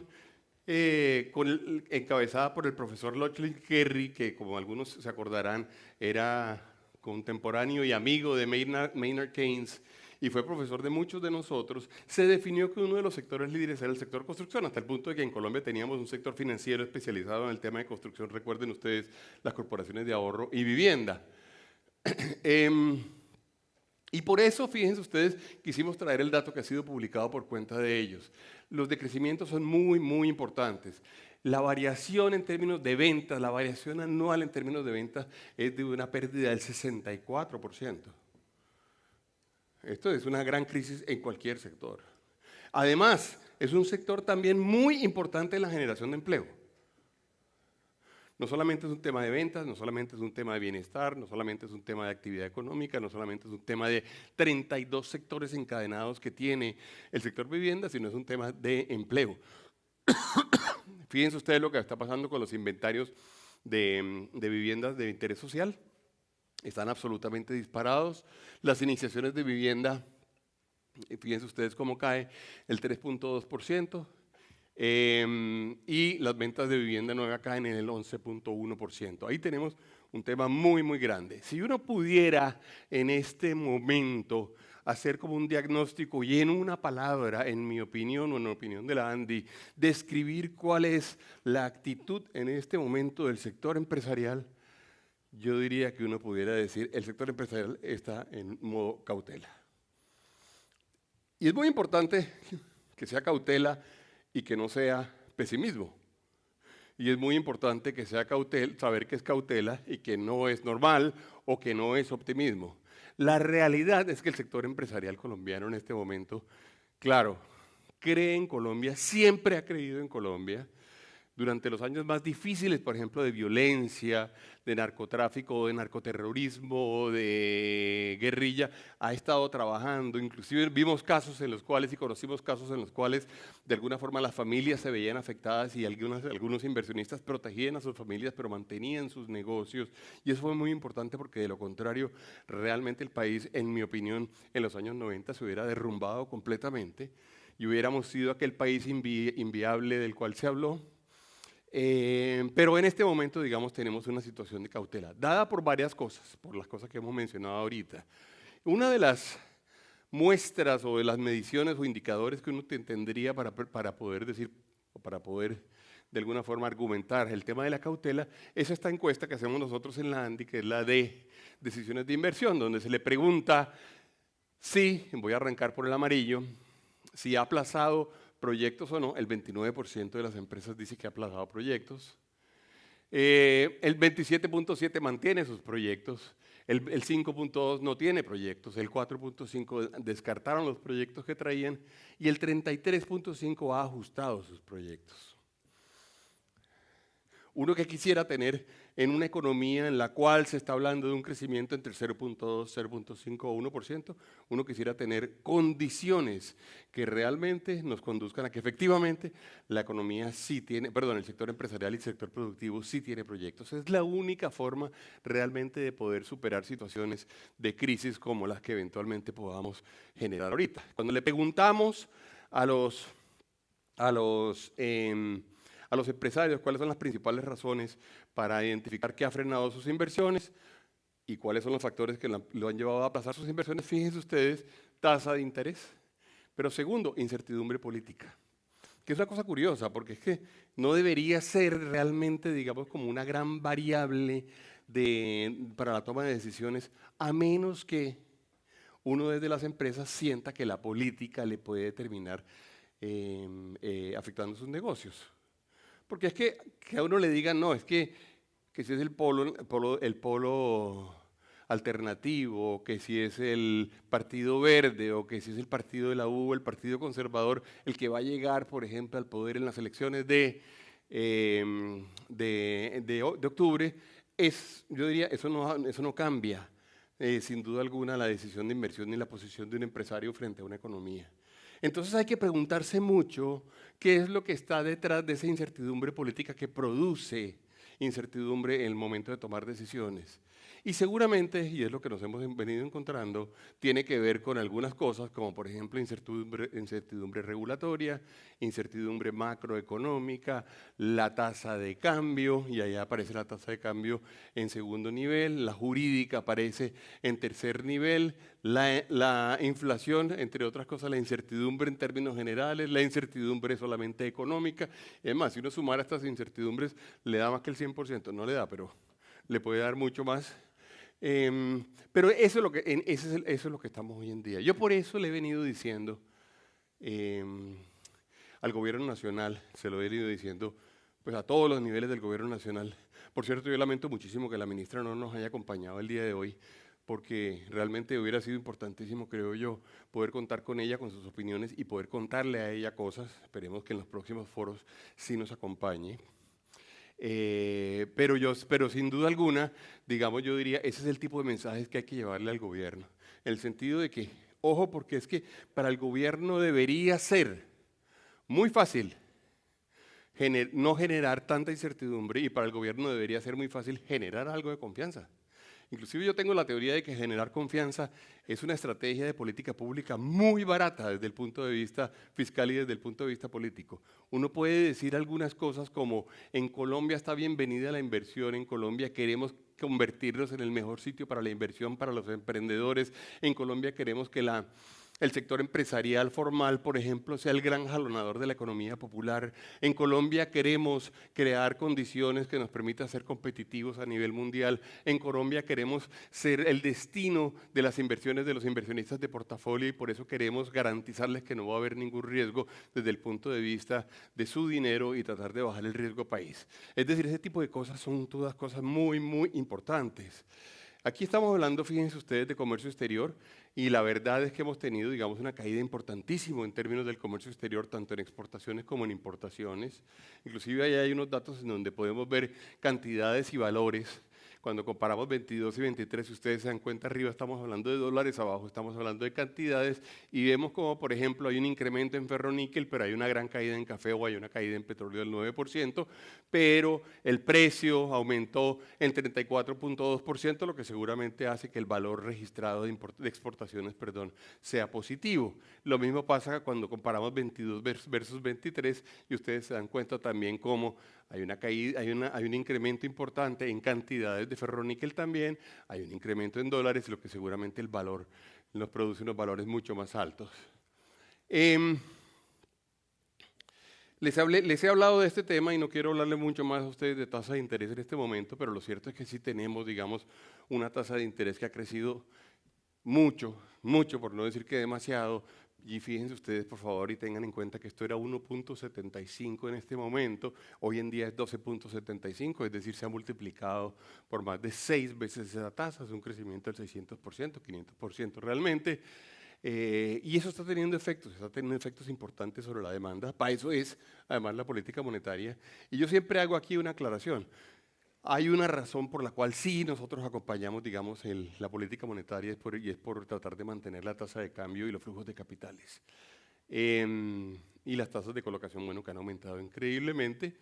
encabezada por el profesor Lochlin Kerry, que como algunos se acordarán, era contemporáneo y amigo de Maynard Keynes, y fue profesor de muchos de nosotros, se definió que uno de los sectores líderes era el sector construcción, hasta el punto de que en Colombia teníamos un sector financiero especializado en el tema de construcción. Recuerden ustedes las corporaciones de ahorro y vivienda. Y por eso, fíjense ustedes, quisimos traer el dato que ha sido publicado por cuenta de ellos. Los decrecimientos son muy importantes. La variación en términos de ventas, la variación anual en términos de ventas es de una pérdida del 64%. Esto es una gran crisis en cualquier sector. Además, es un sector también muy importante en la generación de empleo. No solamente es un tema de ventas, no solamente es un tema de bienestar, no solamente es un tema de actividad económica, no solamente es un tema de 32 sectores encadenados que tiene el sector vivienda, sino es un tema de empleo. Fíjense ustedes lo que está pasando con los inventarios de viviendas de interés social. Están absolutamente disparados. Las iniciaciones de vivienda, fíjense ustedes cómo cae el 3.2%, y las ventas de vivienda nueva caen en el 11.1%. Ahí tenemos un tema muy grande. Si uno pudiera en este momento hacer como un diagnóstico y en una palabra, en mi opinión o en la opinión de la Andy, describir cuál es la actitud en este momento del sector empresarial, yo diría que uno pudiera decir el sector empresarial está en modo cautela. Y es muy importante que sea cautela y que no sea pesimismo. Y es muy importante que sea cautela, saber que es cautela y que no es normal o que no es optimismo. La realidad es que el sector empresarial colombiano en este momento, claro, cree en Colombia, siempre ha creído en Colombia. durante los años más difíciles, por ejemplo, de violencia, de narcotráfico, de narcoterrorismo, de guerrilla, ha estado trabajando. Inclusive vimos casos en los cuales y conocimos casos en los cuales de alguna forma las familias se veían afectadas y algunos inversionistas protegían a sus familias pero mantenían sus negocios. Y eso fue muy importante porque de lo contrario, realmente el país, en mi opinión, en los años 90 se hubiera derrumbado completamente y hubiéramos sido aquel país inviable del cual se habló. Pero en este momento, digamos, tenemos una situación de cautela, dada por varias cosas, por las cosas que hemos mencionado ahorita. Una de las muestras o de las mediciones o indicadores que uno tendría para poder decir, o para poder de alguna forma argumentar el tema de la cautela, es esta encuesta que hacemos nosotros en la ANDI, que es la de decisiones de inversión, donde se le pregunta si, voy a arrancar por el amarillo, si ha aplazado proyectos o no. El 29% de las empresas dice que ha aplazado proyectos. El 27.7 mantiene sus proyectos. El 5.2 no tiene proyectos. El 4.5 descartaron los proyectos que traían. Y el 33.5 ha ajustado sus proyectos. Uno que quisiera tener en una economía en la cual se está hablando de un crecimiento entre 0.2, 0.5 o 1%, uno quisiera tener condiciones que realmente nos conduzcan a que efectivamente la economía sí tiene, perdón, el sector empresarial y el sector productivo sí tiene proyectos. Es la única forma realmente de poder superar situaciones de crisis como las que eventualmente podamos generar ahorita. Cuando le preguntamos a los empresarios cuáles son las principales razones para identificar qué ha frenado sus inversiones y cuáles son los factores que lo han llevado a aplazar sus inversiones, fíjense ustedes, tasa de interés. Pero segundo, incertidumbre política, que es una cosa curiosa, porque es que no debería ser realmente, digamos, como una gran variable para la toma de decisiones, a menos que uno desde las empresas sienta que la política le puede terminar afectando sus negocios. Porque es que a uno le digan, no, es que si es el polo alternativo, que si es el Partido Verde, o que si es el Partido de la U, el Partido Conservador, el que va a llegar, por ejemplo, al poder en las elecciones de octubre, yo diría, eso no cambia, sin duda alguna, la decisión de inversión ni la posición de un empresario frente a una economía. Entonces hay que preguntarse mucho qué es lo que está detrás de esa incertidumbre política que produce incertidumbre en el momento de tomar decisiones. Y seguramente, y es lo que nos hemos venido encontrando, tiene que ver con algunas cosas, como por ejemplo incertidumbre regulatoria, incertidumbre macroeconómica, la tasa de cambio, y ahí aparece la tasa de cambio en segundo nivel, la jurídica aparece en tercer nivel, la inflación, entre otras cosas, la incertidumbre en términos generales, la incertidumbre solamente económica. Es más, si uno sumara estas incertidumbres, le da más que el 100%, no le da, pero le puede dar mucho más. Pero eso es lo que estamos hoy en día. Yo por eso le he venido diciendo al gobierno nacional, se lo he venido diciendo pues a todos los niveles del gobierno nacional. Por cierto, yo lamento muchísimo que la ministra no nos haya acompañado el día de hoy, porque realmente hubiera sido importantísimo, creo yo, poder contar con ella, con sus opiniones y poder contarle a ella cosas. Esperemos que en los próximos foros sí nos acompañe. Pero sin duda alguna, digamos, yo diría, ese es el tipo de mensajes que hay que llevarle al gobierno. En el sentido de que, ojo, porque es que para el gobierno debería ser muy fácil no generar tanta incertidumbre, y para el gobierno debería ser muy fácil generar algo de confianza. Inclusive yo tengo la teoría de que generar confianza es una estrategia de política pública muy barata desde el punto de vista fiscal y desde el punto de vista político. Uno puede decir algunas cosas como, en Colombia está bienvenida la inversión, en Colombia queremos convertirnos en el mejor sitio para la inversión, para los emprendedores, en Colombia queremos que el sector empresarial formal, por ejemplo, sea el gran jalonador de la economía popular. En Colombia queremos crear condiciones que nos permitan ser competitivos a nivel mundial. En Colombia queremos ser el destino de las inversiones de los inversionistas de portafolio y por eso queremos garantizarles que no va a haber ningún riesgo desde el punto de vista de su dinero y tratar de bajar el riesgo país. Es decir, ese tipo de cosas son todas cosas muy, muy importantes. Aquí estamos hablando, fíjense ustedes, de comercio exterior y la verdad es que hemos tenido, digamos, una caída importantísima en términos del comercio exterior, tanto en exportaciones como en importaciones. Inclusive ahí hay unos datos en donde podemos ver cantidades y valores. Cuando comparamos 22 y 23, si ustedes se dan cuenta, arriba estamos hablando de dólares, abajo estamos hablando de cantidades y vemos como, por ejemplo, hay un incremento en ferroníquel, pero hay una gran caída en café o hay una caída en petróleo del 9%, pero el precio aumentó en 34.2%, lo que seguramente hace que el valor registrado de exportaciones, sea positivo. Lo mismo pasa cuando comparamos 22 versus 23 y ustedes se dan cuenta también cómo hay una caída, hay un incremento importante en cantidades de ferroníquel también, hay un incremento en dólares, lo que seguramente el valor nos produce unos valores mucho más altos. Les he hablado de este tema y no quiero hablarle mucho más a ustedes de tasa de interés en este momento, pero lo cierto es que sí tenemos, digamos, una tasa de interés que ha crecido mucho, mucho, por no decir que demasiado. Y fíjense ustedes, por favor, y tengan en cuenta que esto era 1.75 en este momento, hoy en día es 12.75, es decir, se ha multiplicado por más de 6 veces esa tasa, es un crecimiento del 600%, 500% realmente. Y eso está teniendo efectos importantes sobre la demanda. Para eso es, además, la política monetaria. Y yo siempre hago aquí una aclaración. Hay una razón por la cual sí nosotros acompañamos, digamos, la política monetaria y es por tratar de mantener la tasa de cambio y los flujos de capitales. Y las tasas de colocación, bueno, que han aumentado increíblemente,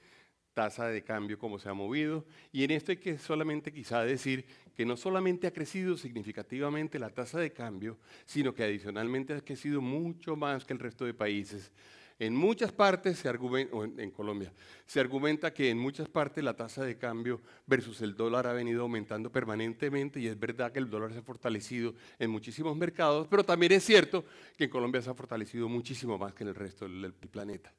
tasa de cambio como se ha movido, y en esto hay que solamente quizá decir que no solamente ha crecido significativamente la tasa de cambio, sino que adicionalmente ha crecido mucho más que el resto de países. En muchas partes se argumenta, o en Colombia, se argumenta que en muchas partes la tasa de cambio versus el dólar ha venido aumentando permanentemente y es verdad que el dólar se ha fortalecido en muchísimos mercados, pero también es cierto que en Colombia se ha fortalecido muchísimo más que en el resto del planeta.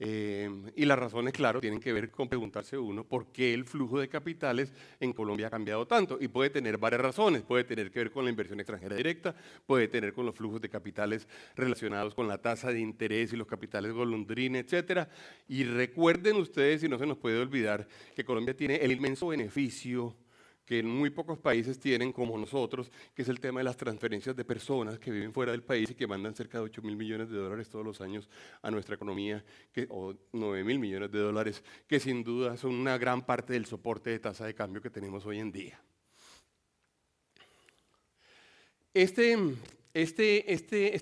Y las razones, claro, tienen que ver con preguntarse uno por qué el flujo de capitales en Colombia ha cambiado tanto. Y puede tener varias razones. Puede tener que ver con la inversión extranjera directa, puede tener con los flujos de capitales relacionados con la tasa de interés y los capitales golondrina, etc. Y recuerden ustedes, y no se nos puede olvidar, que Colombia tiene el inmenso beneficio que en muy pocos países tienen, como nosotros, que es el tema de las transferencias de personas que viven fuera del país y que mandan cerca de 8.000 millones de dólares todos los años a nuestra economía, o 9.000 millones de dólares, que sin duda son una gran parte del soporte de tasa de cambio que tenemos hoy en día. Este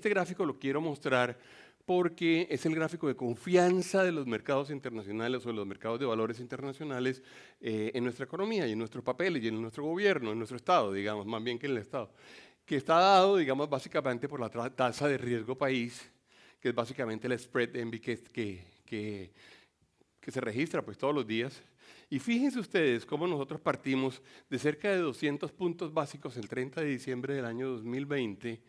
gráfico lo quiero mostrar porque es el gráfico de confianza de los mercados internacionales o de los mercados de valores internacionales en nuestra economía y en nuestros papeles y en nuestro gobierno, en nuestro Estado, digamos, más bien que en el Estado, que está dado, digamos, básicamente por la tasa de riesgo país, que es básicamente el spread envy que se registra pues todos los días. Y fíjense ustedes cómo nosotros partimos de cerca de 200 puntos básicos el 30 de diciembre del año 2020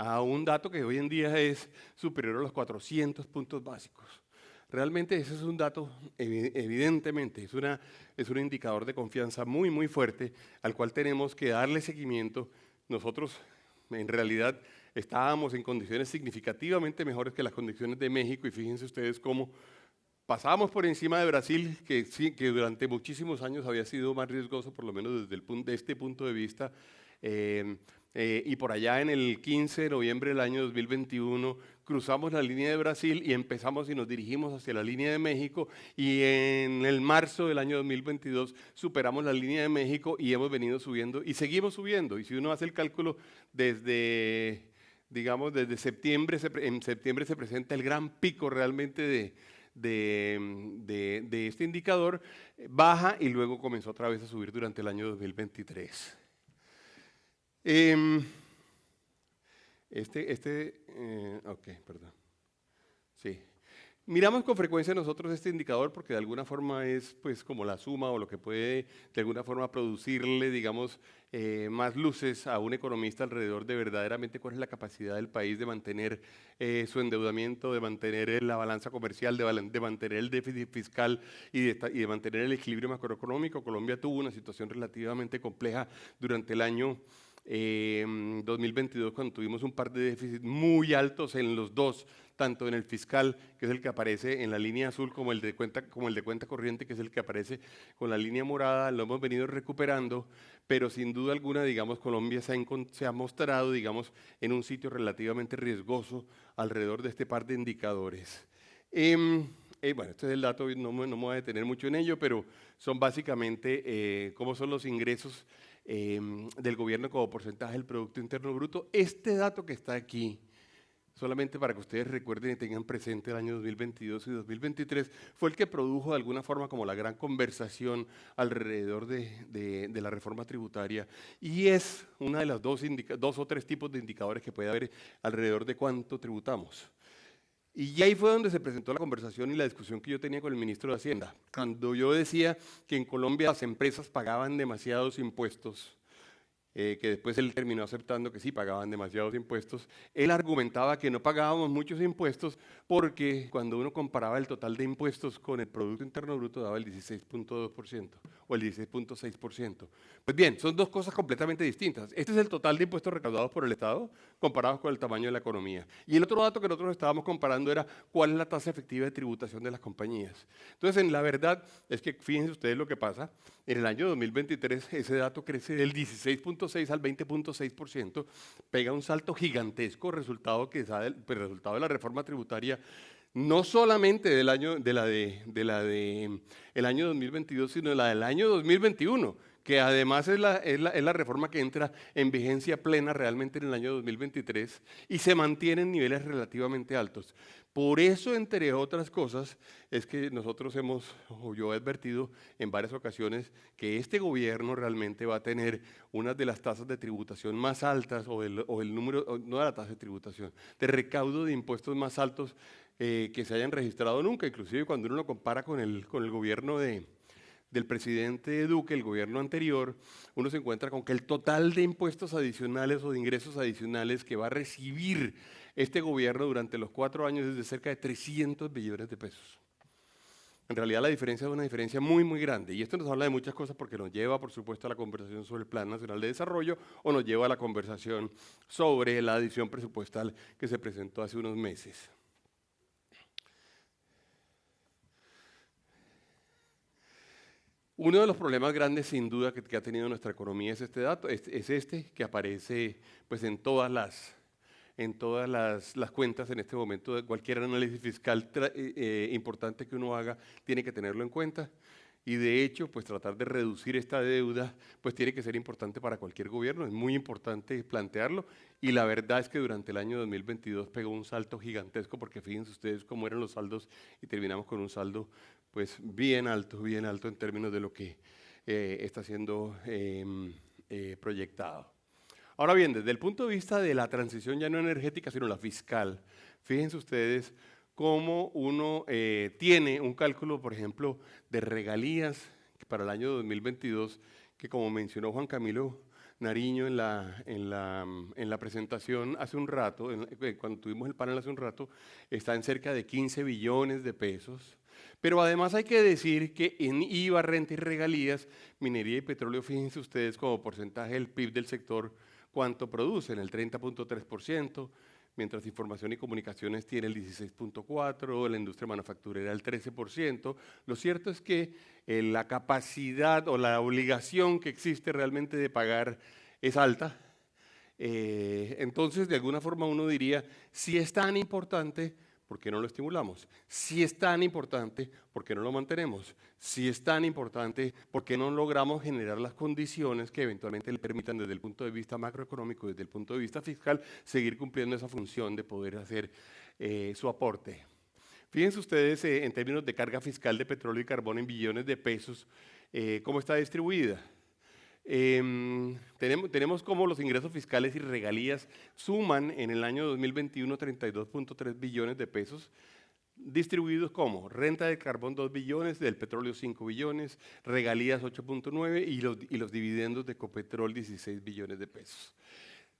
a un dato que hoy en día es superior a los 400 puntos básicos. Realmente ese es un dato, evidentemente, es un indicador de confianza muy, muy fuerte al cual tenemos que darle seguimiento. Nosotros, en realidad, estábamos en condiciones significativamente mejores que las condiciones de México y fíjense ustedes cómo pasamos por encima de Brasil, que durante muchísimos años había sido más riesgoso, por lo menos desde este punto de vista. Y por allá en el 15 de noviembre del año 2021 cruzamos la línea de Brasil y empezamos y nos dirigimos hacia la línea de México y en el marzo del año 2022 superamos la línea de México y hemos venido subiendo y seguimos subiendo. Y si uno hace el cálculo desde, digamos, desde septiembre, en septiembre se presenta el gran pico realmente de este indicador, baja y luego comenzó otra vez a subir durante el año 2023. Ok, perdón. Sí. Miramos con frecuencia nosotros este indicador porque de alguna forma es pues como la suma o lo que puede de alguna forma producirle, digamos, más luces a un economista alrededor de verdaderamente cuál es la capacidad del país de mantener su endeudamiento, de mantener la balanza comercial, de mantener el déficit fiscal y de mantener el equilibrio macroeconómico. Colombia tuvo una situación relativamente compleja durante el año 2022, cuando tuvimos un par de déficits muy altos en los dos, tanto en el fiscal, que es el que aparece en la línea azul, como el de cuenta corriente, que es el que aparece con la línea morada. Lo hemos venido recuperando, pero sin duda alguna, digamos, Colombia se ha mostrado, digamos, en un sitio relativamente riesgoso alrededor de este par de indicadores. Bueno, este es el dato, no me voy a detener mucho en ello, pero son básicamente cómo son los ingresos del gobierno como porcentaje del Producto Interno Bruto. Este dato que está aquí, solamente para que ustedes recuerden y tengan presente el año 2022 y 2023, fue el que produjo de alguna forma como la gran conversación alrededor de la reforma tributaria, y es una de las dos o tres tipos de indicadores que puede haber alrededor de cuánto tributamos. Y ahí fue donde se presentó la conversación y la discusión que yo tenía con el ministro de Hacienda. Cuando yo decía que en Colombia las empresas pagaban demasiados impuestos, que después él terminó aceptando que sí pagaban demasiados impuestos, él argumentaba que no pagábamos muchos impuestos porque cuando uno comparaba el total de impuestos con el Producto Interno Bruto daba el 16.2% o el 16.6%. Pues bien, son dos cosas completamente distintas. Este es el total de impuestos recaudados por el Estado comparados con el tamaño de la economía. Y el otro dato que nosotros estábamos comparando era cuál es la tasa efectiva de tributación de las compañías. Entonces, en la verdad es que fíjense ustedes lo que pasa. En el año 2023 ese dato crece del 16.6 al 20.6%, pega un salto gigantesco, resultado de la reforma tributaria, no solamente del año, el año 2022, sino de la del año 2021, que además es la reforma que entra en vigencia plena realmente en el año 2023 y se mantiene en niveles relativamente altos. Por eso, entre otras cosas, es que nosotros o yo he advertido en varias ocasiones que este gobierno realmente va a tener una de las tasas de tributación más altas, o el número, no de la tasa de tributación, de recaudo de impuestos más altos que se hayan registrado nunca, inclusive cuando uno lo compara con el gobierno del presidente Duque, el gobierno anterior, uno se encuentra con que el total de impuestos adicionales o de ingresos adicionales que va a recibir este gobierno durante los 4 años es de cerca de 300 billones de pesos. En realidad la diferencia es una diferencia muy, muy grande. Y esto nos habla de muchas cosas porque nos lleva, por supuesto, a la conversación sobre el Plan Nacional de Desarrollo o nos lleva a la conversación sobre la adición presupuestal que se presentó hace unos meses. Uno de los problemas grandes, sin duda, que ha tenido nuestra economía es este dato, es este que aparece pues, en todas las cuentas en este momento. De cualquier análisis fiscal importante que uno haga tiene que tenerlo en cuenta. Y de hecho, pues tratar de reducir esta deuda pues tiene que ser importante para cualquier gobierno, es muy importante plantearlo. Y la verdad es que durante el año 2022 pegó un salto gigantesco, porque fíjense ustedes cómo eran los saldos y terminamos con un saldo pues bien alto en términos de lo que está siendo proyectado. Ahora bien, desde el punto de vista de la transición ya no energética, sino la fiscal, fíjense ustedes cómo uno tiene un cálculo, por ejemplo, de regalías para el año 2022, que como mencionó Juan Camilo Nariño en la presentación hace un rato, cuando tuvimos el panel hace un rato, está en cerca de 15 billones de pesos. Pero además hay que decir que en IVA, renta y regalías, minería y petróleo, fíjense ustedes como porcentaje del PIB del sector, cuánto producen, el 30.3%, mientras información y comunicaciones tiene el 16.4%, la industria manufacturera el 13%. Lo cierto es que la capacidad o la obligación que existe realmente de pagar es alta. Entonces, de alguna forma uno diría, si es tan importante, ¿por qué no lo estimulamos? Si es tan importante, ¿por qué no lo mantenemos? Si es tan importante, ¿por qué no logramos generar las condiciones que eventualmente le permitan desde el punto de vista macroeconómico, desde el punto de vista fiscal, seguir cumpliendo esa función de poder hacer su aporte? Fíjense ustedes en términos de carga fiscal de petróleo y carbón en billones de pesos, ¿cómo está distribuida? Tenemos como los ingresos fiscales y regalías suman en el año 2021 32.3 billones de pesos, distribuidos como renta de carbón 2 billones, del petróleo 5 billones, regalías 8.9 y los dividendos de Ecopetrol 16 billones de pesos.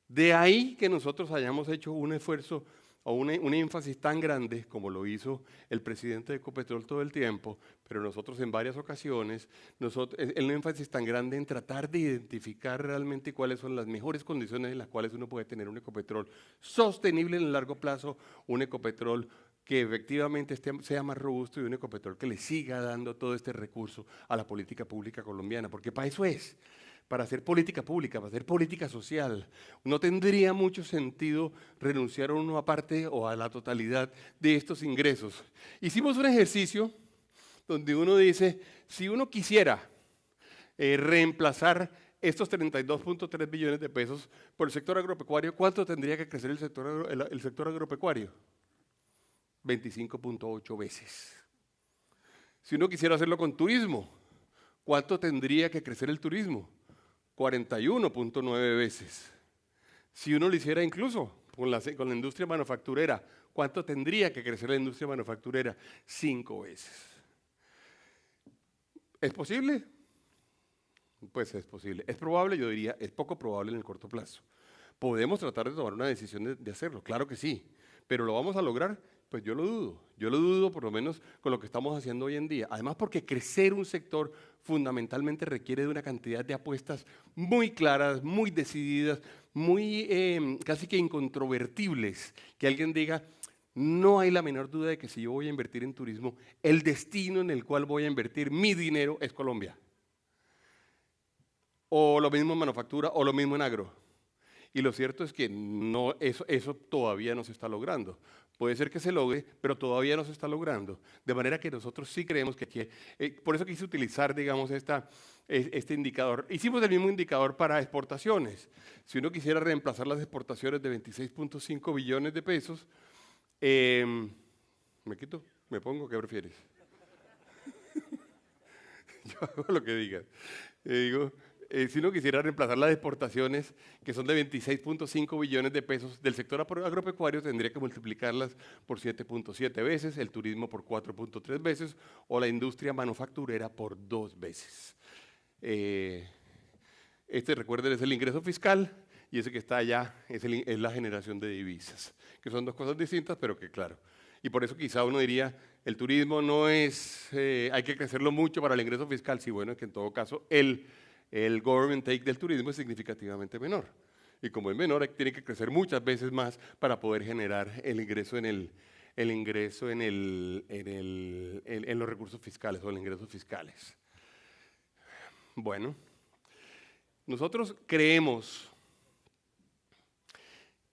De ahí que nosotros hayamos hecho un esfuerzo a un énfasis tan grande como lo hizo el presidente de Ecopetrol todo el tiempo, pero nosotros en varias ocasiones, el énfasis tan grande en tratar de identificar realmente cuáles son las mejores condiciones en las cuales uno puede tener un Ecopetrol sostenible en el largo plazo, un Ecopetrol que efectivamente sea más robusto y un Ecopetrol que le siga dando todo este recurso a la política pública colombiana, porque para eso es, para hacer política pública, para hacer política social. No tendría mucho sentido renunciar a una parte o a la totalidad de estos ingresos. Hicimos un ejercicio donde uno dice, si uno quisiera reemplazar estos 32.3 billones de pesos por el sector agropecuario, ¿cuánto tendría que crecer el sector agropecuario? 25.8 veces. Si uno quisiera hacerlo con turismo, ¿cuánto tendría que crecer el turismo? 41.9 veces. Si uno lo hiciera incluso con la industria manufacturera, ¿cuánto tendría que crecer la industria manufacturera? 5 veces. ¿Es posible? Pues es posible. ¿Es probable? Yo diría, es poco probable en el corto plazo. ¿Podemos tratar de tomar una decisión de hacerlo? Claro que sí. ¿Pero lo vamos a lograr? Pues yo lo dudo. Yo lo dudo por lo menos con lo que estamos haciendo hoy en día. Además porque crecer un sector fundamentalmente requiere de una cantidad de apuestas muy claras, muy decididas, muy casi que incontrovertibles. Que alguien diga, no hay la menor duda de que si yo voy a invertir en turismo, el destino en el cual voy a invertir mi dinero es Colombia. O lo mismo en manufactura, o lo mismo en agro. Y lo cierto es que no, eso todavía no se está logrando. Puede ser que se logre, pero todavía no se está logrando. De manera que nosotros sí creemos que por eso quise utilizar, digamos, este indicador. Hicimos el mismo indicador para exportaciones. Si uno quisiera reemplazar las exportaciones de 26.5 billones de pesos, ¿me quito? ¿Me pongo? ¿Qué prefieres? Yo hago lo que digas. Digo, si uno quisiera reemplazar las exportaciones, que son de 26.5 billones de pesos del sector agropecuario, tendría que multiplicarlas por 7.7 veces, el turismo por 4.3 veces o la industria manufacturera por 2 veces. Recuerden, es el ingreso fiscal y ese que está allá es la generación de divisas, que son dos cosas distintas, pero que claro. Y por eso quizá uno diría, el turismo no es, hay que crecerlo mucho para el ingreso fiscal. Sí, bueno, es que en todo caso el government take del turismo es significativamente menor. Y como es menor, tiene que crecer muchas veces más para poder generar el ingreso en los recursos fiscales o en los ingresos fiscales. Bueno, nosotros creemos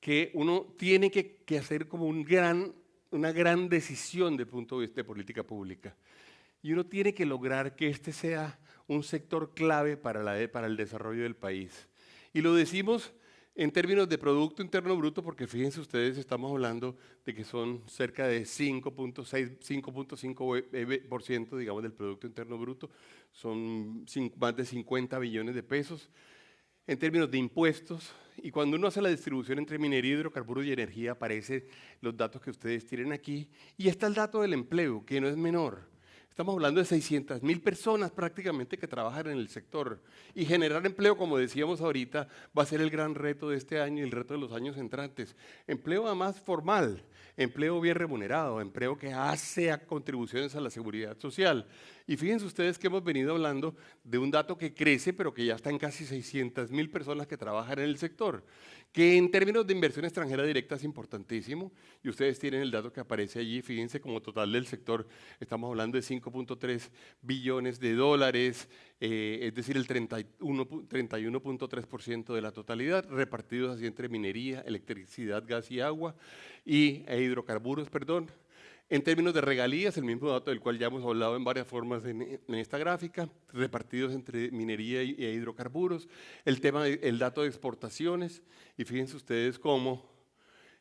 que uno tiene que hacer como una gran decisión desde el punto de vista de política pública. Y uno tiene que lograr que este sea un sector clave para el desarrollo del país. Y lo decimos en términos de Producto Interno Bruto, porque fíjense ustedes, estamos hablando de que son cerca de 5.5%, digamos, del Producto Interno Bruto, son más de 50 billones de pesos. En términos de impuestos, y cuando uno hace la distribución entre minería, hidrocarburos y energía, aparecen los datos que ustedes tienen aquí, y está el dato del empleo, que no es menor. Estamos hablando de 600.000 personas prácticamente que trabajan en el sector. Y generar empleo, como decíamos ahorita, va a ser el gran reto de este año y el reto de los años entrantes. Empleo además formal, empleo bien remunerado, empleo que hace contribuciones a la seguridad social. Y fíjense ustedes que hemos venido hablando de un dato que crece, pero que ya está en casi 600.000 personas que trabajan en el sector, que en términos de inversión extranjera directa es importantísimo. Y ustedes tienen el dato que aparece allí, fíjense, como total del sector, estamos hablando de 5.3 billones de dólares, es decir, el 31.3% de la totalidad, repartidos así entre minería, electricidad, gas y agua, e hidrocarburos, perdón. En términos de regalías, el mismo dato del cual ya hemos hablado en varias formas en esta gráfica, repartidos entre minería e hidrocarburos. El dato de exportaciones, y fíjense ustedes cómo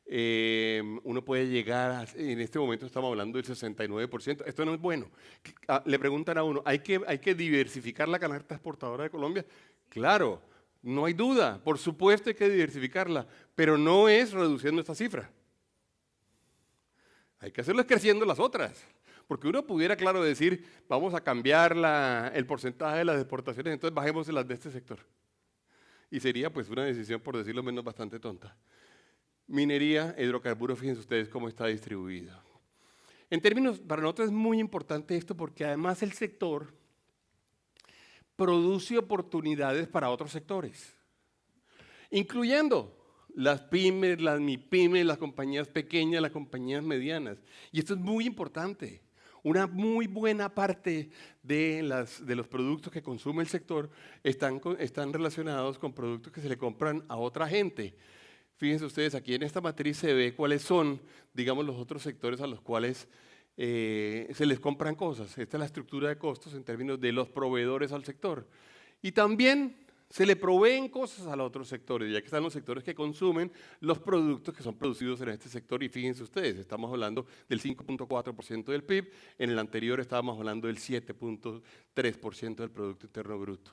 uno puede llegar, en este momento estamos hablando del 69%, esto no es bueno. Le preguntan a uno, ¿hay que diversificar la canasta exportadora de Colombia? Claro, no hay duda, por supuesto hay que diversificarla, pero no es reduciendo esta cifra. Hay que hacerlo creciendo las otras, porque uno pudiera, claro, decir, vamos a cambiar el porcentaje de las exportaciones, entonces bajemos las de este sector. Y sería pues una decisión, por decirlo menos, bastante tonta. Minería, hidrocarburos, fíjense ustedes cómo está distribuido. En términos, para nosotros es muy importante esto porque además el sector produce oportunidades para otros sectores, incluyendo las pymes, las mipymes, las compañías pequeñas, las compañías medianas. Y esto es muy importante. Una muy buena parte de los productos que consume el sector están relacionados con productos que se le compran a otra gente. Fíjense ustedes, aquí en esta matriz se ve cuáles son, digamos, los otros sectores a los cuales se les compran cosas. Esta es la estructura de costos en términos de los proveedores al sector. Y también se le proveen cosas a los otros sectores, ya que están los sectores que consumen los productos que son producidos en este sector. Y fíjense ustedes, estamos hablando del 5.4% del PIB, en el anterior estábamos hablando del 7.3% del Producto Interno Bruto.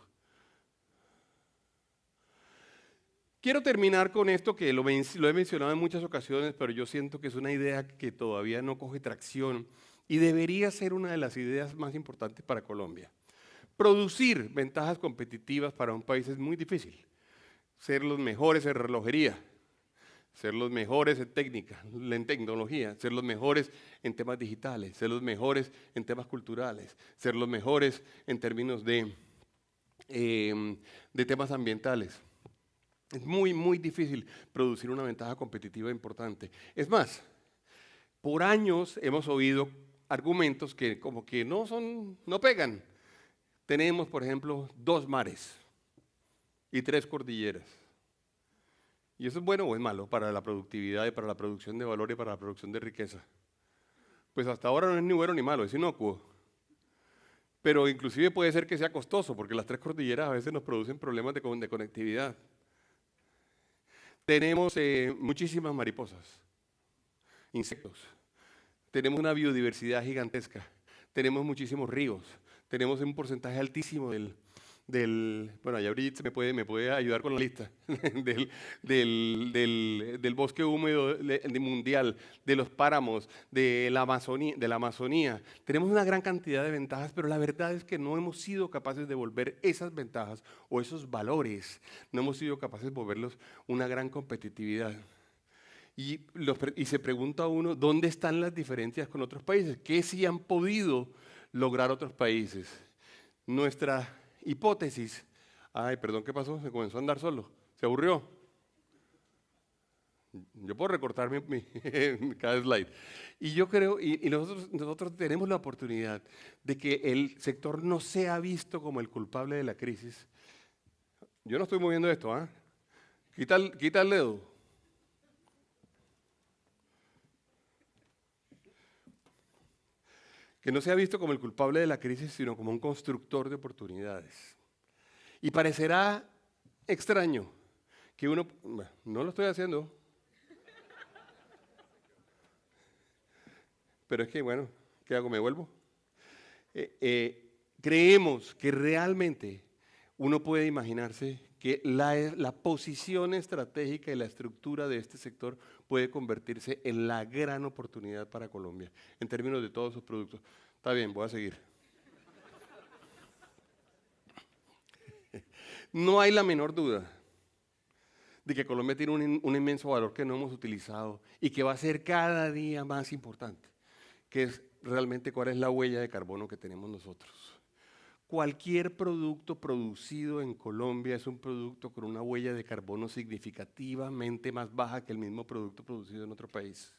Quiero terminar con esto que lo he mencionado en muchas ocasiones, pero yo siento que es una idea que todavía no coge tracción y debería ser una de las ideas más importantes para Colombia. Producir ventajas competitivas para un país es muy difícil. Ser los mejores en relojería, ser los mejores en técnica, en tecnología, ser los mejores en temas digitales, ser los mejores en temas culturales, ser los mejores en términos de temas ambientales. Es muy, muy difícil producir una ventaja competitiva importante. Es más, por años hemos oído argumentos que como que no pegan. Tenemos, por ejemplo, 2 mares y 3 cordilleras. ¿Y eso es bueno o es malo para la productividad y para la producción de valor y para la producción de riqueza? Pues hasta ahora no es ni bueno ni malo, es inocuo. Pero inclusive puede ser que sea costoso, porque las 3 cordilleras a veces nos producen problemas de conectividad. Tenemos muchísimas mariposas, insectos. Tenemos una biodiversidad gigantesca. Tenemos muchísimos ríos. Tenemos un porcentaje altísimo bueno, allá Brigitte me puede ayudar con la lista, del bosque húmedo mundial, de los páramos, de la Amazonía. Tenemos una gran cantidad de ventajas, pero la verdad es que no hemos sido capaces de volver esas ventajas o esos valores, no hemos sido capaces de volverlos una gran competitividad. Y se pregunta uno, ¿dónde están las diferencias con otros países? ¿Qué sí han podido lograr otros países? Nuestra hipótesis, perdón, ¿qué pasó? Se comenzó a andar solo, se aburrió. Yo puedo recortar cada slide. Y yo creo, y nosotros tenemos la oportunidad de que el sector no sea visto como el culpable de la crisis. Yo no estoy moviendo esto, ¿ah? Quita el dedo. Que no sea visto como el culpable de la crisis, sino como un constructor de oportunidades. Y parecerá extraño que uno, bueno, no lo estoy haciendo, pero es que, bueno, ¿qué hago? ¿Me vuelvo? Creemos que realmente uno puede imaginarse que la posición estratégica y la estructura de este sector puede convertirse en la gran oportunidad para Colombia, en términos de todos sus productos. Está bien, voy a seguir. No hay la menor duda de que Colombia tiene un inmenso valor que no hemos utilizado y que va a ser cada día más importante, que es realmente cuál es la huella de carbono que tenemos nosotros. Cualquier producto producido en Colombia es un producto con una huella de carbono significativamente más baja que el mismo producto producido en otro país.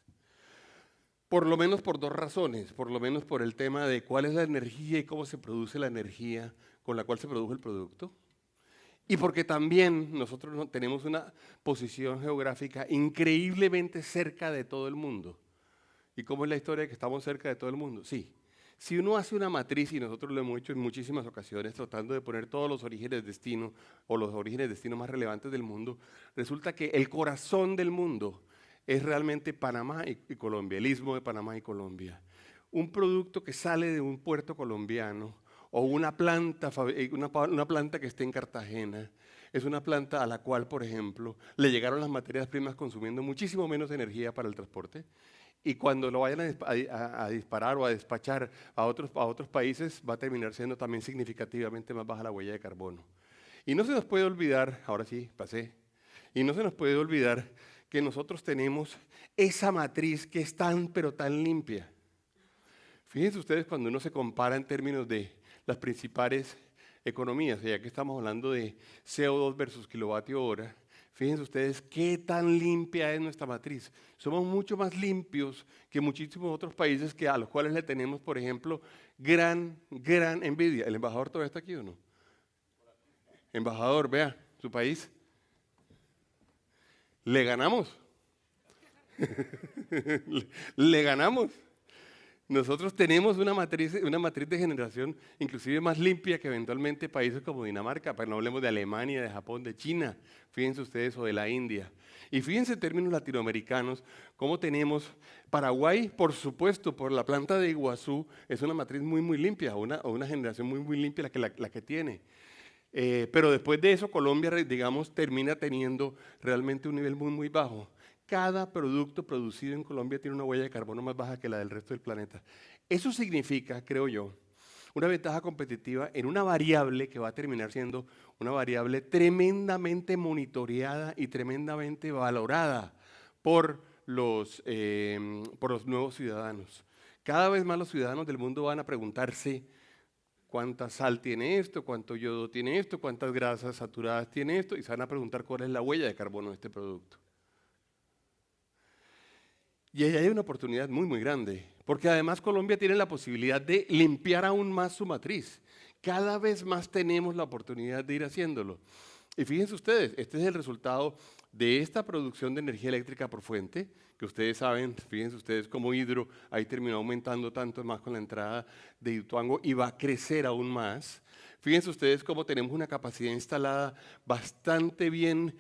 Por lo menos por 2 razones. Por lo menos por el tema de cuál es la energía y cómo se produce la energía con la cual se produjo el producto. Y porque también nosotros tenemos una posición geográfica increíblemente cerca de todo el mundo. ¿Y cómo es la historia de que estamos cerca de todo el mundo? Sí. Si uno hace una matriz, y nosotros lo hemos hecho en muchísimas ocasiones, tratando de poner todos los orígenes de destino o los orígenes de destino más relevantes del mundo, resulta que el corazón del mundo es realmente Panamá y Colombia, el istmo de Panamá y Colombia. Un producto que sale de un puerto colombiano o una planta que esté en Cartagena, es una planta a la cual, por ejemplo, le llegaron las materias primas consumiendo muchísimo menos energía para el transporte. Y cuando lo vayan a disparar o a despachar a otros países, va a terminar siendo también significativamente más baja la huella de carbono. Y no se nos puede olvidar, ahora sí, pasé, y no se nos puede olvidar que nosotros tenemos esa matriz que es tan, pero tan limpia. Fíjense ustedes cuando uno se compara en términos de las principales economías, ya que estamos hablando de CO2 versus kilovatio hora, fíjense ustedes qué tan limpia es nuestra matriz. Somos mucho más limpios que muchísimos otros países a los cuales le tenemos, por ejemplo, gran envidia. ¿El embajador todavía está aquí o no? Embajador, vea, su país. Le ganamos. Le ganamos. Nosotros tenemos una matriz de generación inclusive más limpia que eventualmente países como Dinamarca, pero no hablemos de Alemania, de Japón, de China, fíjense ustedes, o de la India. Y fíjense en términos latinoamericanos, cómo tenemos Paraguay, por supuesto, por la planta de Iguazú, es una matriz muy limpia, una generación muy limpia la que tiene. Pero después de eso, Colombia, digamos, termina teniendo realmente un nivel muy bajo. Cada producto producido en Colombia tiene una huella de carbono más baja que la del resto del planeta. Eso significa, creo yo, una ventaja competitiva en una variable que va a terminar siendo una variable tremendamente monitoreada y tremendamente valorada por los nuevos ciudadanos. Cada vez más los ciudadanos del mundo van a preguntarse cuánta sal tiene esto, cuánto yodo tiene esto, cuántas grasas saturadas tiene esto, y se van a preguntar cuál es la huella de carbono de este producto. Y ahí hay una oportunidad muy grande, porque además Colombia tiene la posibilidad de limpiar aún más su matriz. Cada vez más tenemos la oportunidad de ir haciéndolo. Y fíjense ustedes, este es el resultado de esta producción de energía eléctrica por fuente, que ustedes saben, fíjense ustedes cómo Hidro ahí terminó aumentando tanto más con la entrada de Ituango y va a crecer aún más. Fíjense ustedes cómo tenemos una capacidad instalada bastante bien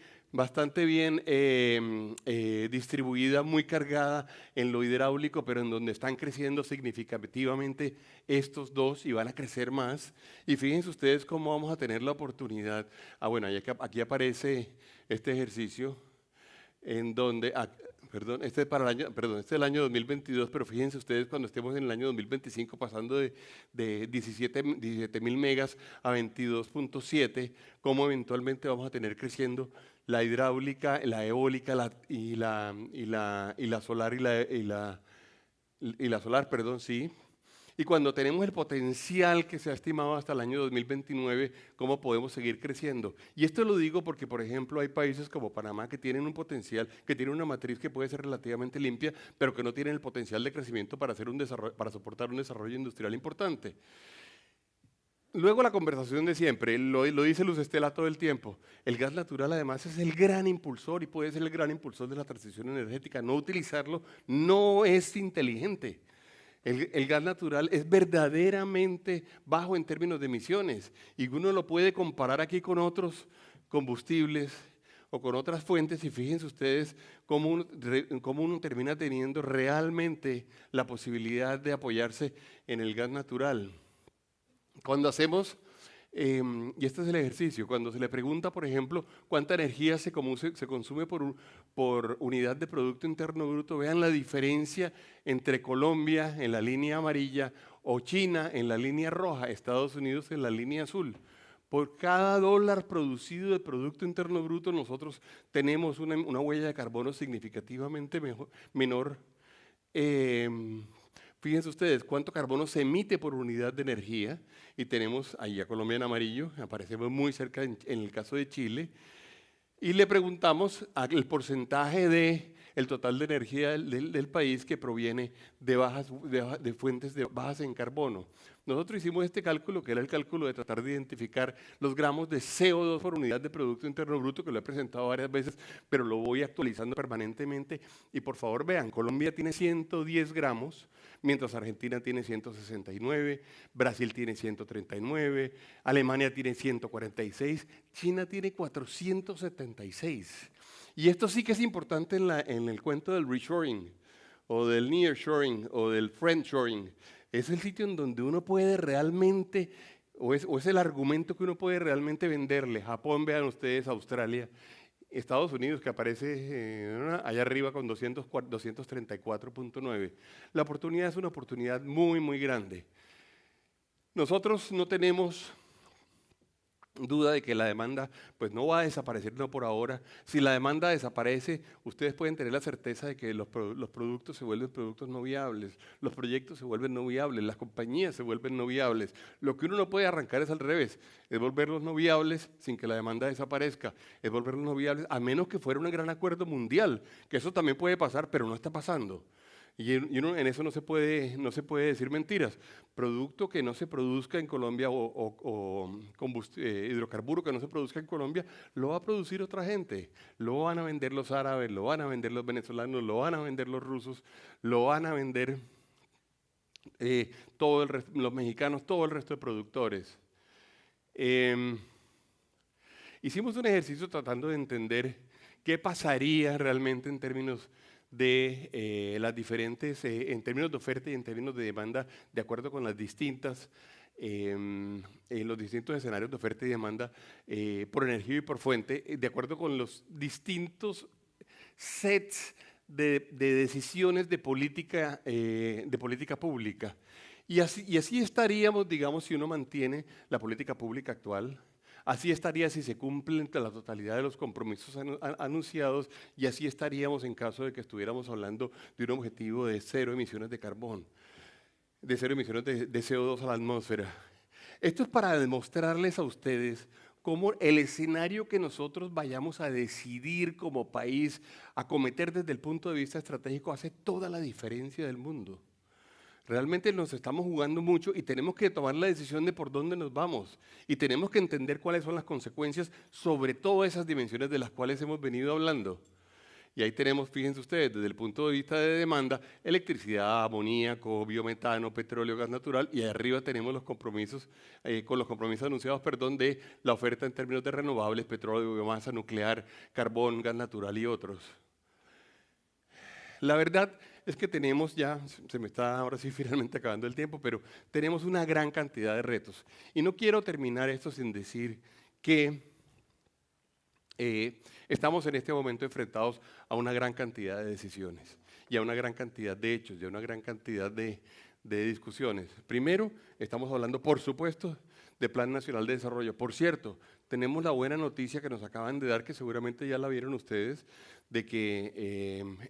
distribuida, muy cargada en lo hidráulico, pero en donde están creciendo significativamente estos dos y van a crecer más. Y fíjense ustedes cómo vamos a tener la oportunidad. Bueno, aquí aparece este ejercicio en donde, este es el año 2022, pero fíjense ustedes cuando estemos en el año 2025 pasando de 17.000 megas a 22.7, cómo eventualmente vamos a tener creciendo la hidráulica, la eólica y la solar sí. Y cuando tenemos el potencial que se ha estimado hasta el año 2029, ¿cómo podemos seguir creciendo? Y esto lo digo porque, por ejemplo, hay países como Panamá que tienen un potencial, que tienen una matriz que puede ser relativamente limpia, pero que no tienen el potencial de crecimiento para soportar un desarrollo industrial importante. Luego la conversación de siempre, lo dice Luz Estela todo el tiempo, el gas natural además es el gran impulsor y puede ser el gran impulsor de la transición energética. No utilizarlo no es inteligente. El gas natural es verdaderamente bajo en términos de emisiones y uno lo puede comparar aquí con otros combustibles o con otras fuentes y fíjense ustedes cómo uno termina teniendo realmente la posibilidad de apoyarse en el gas natural. Cuando hacemos, y este es el ejercicio, cuando se le pregunta, por ejemplo, cuánta energía se consume por unidad de Producto Interno Bruto, vean la diferencia entre Colombia en la línea amarilla o China en la línea roja, Estados Unidos en la línea azul. Por cada dólar producido de Producto Interno Bruto, nosotros tenemos una huella de carbono significativamente menor. Fíjense ustedes cuánto carbono se emite por unidad de energía y tenemos ahí a Colombia en amarillo, aparecemos muy cerca en el caso de Chile y le preguntamos el porcentaje del total de energía del país que proviene de fuentes bajas en carbono. Nosotros hicimos este cálculo, que era el cálculo de tratar de identificar los gramos de CO2 por unidad de Producto Interno Bruto, que lo he presentado varias veces, pero lo voy actualizando permanentemente. Y por favor vean, Colombia tiene 110 gramos, mientras Argentina tiene 169, Brasil tiene 139, Alemania tiene 146, China tiene 476. Y esto sí que es importante en el cuento del reshoring, o del nearshoring, o del friendshoring. Es el sitio en donde uno puede realmente, o es el argumento que uno puede realmente venderle. Japón, vean ustedes, Australia, Estados Unidos, que aparece allá arriba con 234.9. La oportunidad es una oportunidad muy grande. Nosotros no tenemos duda de que la demanda pues no va a desaparecer no por ahora. Si la demanda desaparece, ustedes pueden tener la certeza de que los productos se vuelven productos no viables, los proyectos se vuelven no viables, las compañías se vuelven no viables. Lo que uno no puede arrancar es al revés, es volverlos no viables sin que la demanda desaparezca, es volverlos no viables a menos que fuera un gran acuerdo mundial, que eso también puede pasar, pero no está pasando. Y uno en eso no se puede decir mentiras. Producto que no se produzca en Colombia o hidrocarburo que no se produzca en Colombia, lo va a producir otra gente. Lo van a vender los árabes, lo van a vender los venezolanos, lo van a vender los rusos, lo van a vender los mexicanos, todo el resto de productores. Hicimos un ejercicio tratando de entender qué pasaría realmente en términos de las diferentes, en términos de oferta y en términos de demanda, de acuerdo con las distintas, los distintos escenarios de oferta y demanda por energía y por fuente, de acuerdo con los distintos sets de decisiones de política pública. Y así estaríamos, digamos, si uno mantiene la política pública actual. Así estaría si se cumplen la totalidad de los compromisos anunciados y así estaríamos en caso de que estuviéramos hablando de un objetivo de 0 emisiones de carbón, de 0 emisiones de CO2 a la atmósfera. Esto es para demostrarles a ustedes cómo el escenario que nosotros vayamos a decidir como país acometer desde el punto de vista estratégico hace toda la diferencia del mundo. Realmente nos estamos jugando mucho y tenemos que tomar la decisión de por dónde nos vamos. Y tenemos que entender cuáles son las consecuencias sobre todas esas dimensiones de las cuales hemos venido hablando. Y ahí tenemos, fíjense ustedes, desde el punto de vista de demanda, electricidad, amoníaco, biometano, petróleo, gas natural, y ahí arriba tenemos los compromisos, con los compromisos anunciados, de la oferta en términos de renovables, petróleo, biomasa, nuclear, carbón, gas natural y otros. La verdad es que tenemos ya, se me está ahora sí finalmente acabando el tiempo, pero tenemos una gran cantidad de retos. Y no quiero terminar esto sin decir que estamos en este momento enfrentados a una gran cantidad de decisiones y a una gran cantidad de hechos y a una gran cantidad de discusiones. Primero, estamos hablando, por supuesto, de Plan Nacional de Desarrollo. Por cierto, tenemos la buena noticia que nos acaban de dar, que seguramente ya la vieron ustedes, de que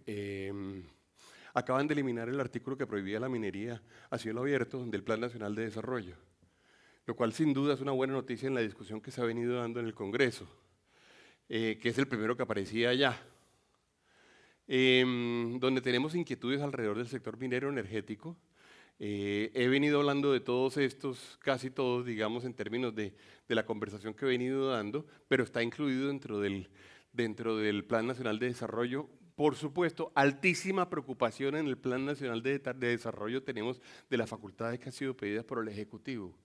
acaban de eliminar el artículo que prohibía la minería a cielo abierto del Plan Nacional de Desarrollo, lo cual sin duda es una buena noticia en la discusión que se ha venido dando en el Congreso, que es el primero que aparecía allá, donde tenemos inquietudes alrededor del sector minero energético. He venido hablando de todos estos, casi todos, digamos, en términos de la conversación que he venido dando, pero está incluido dentro del Plan Nacional de Desarrollo. Por supuesto, altísima preocupación en el Plan Nacional de Desarrollo tenemos de las facultades que han sido pedidas por el Ejecutivo.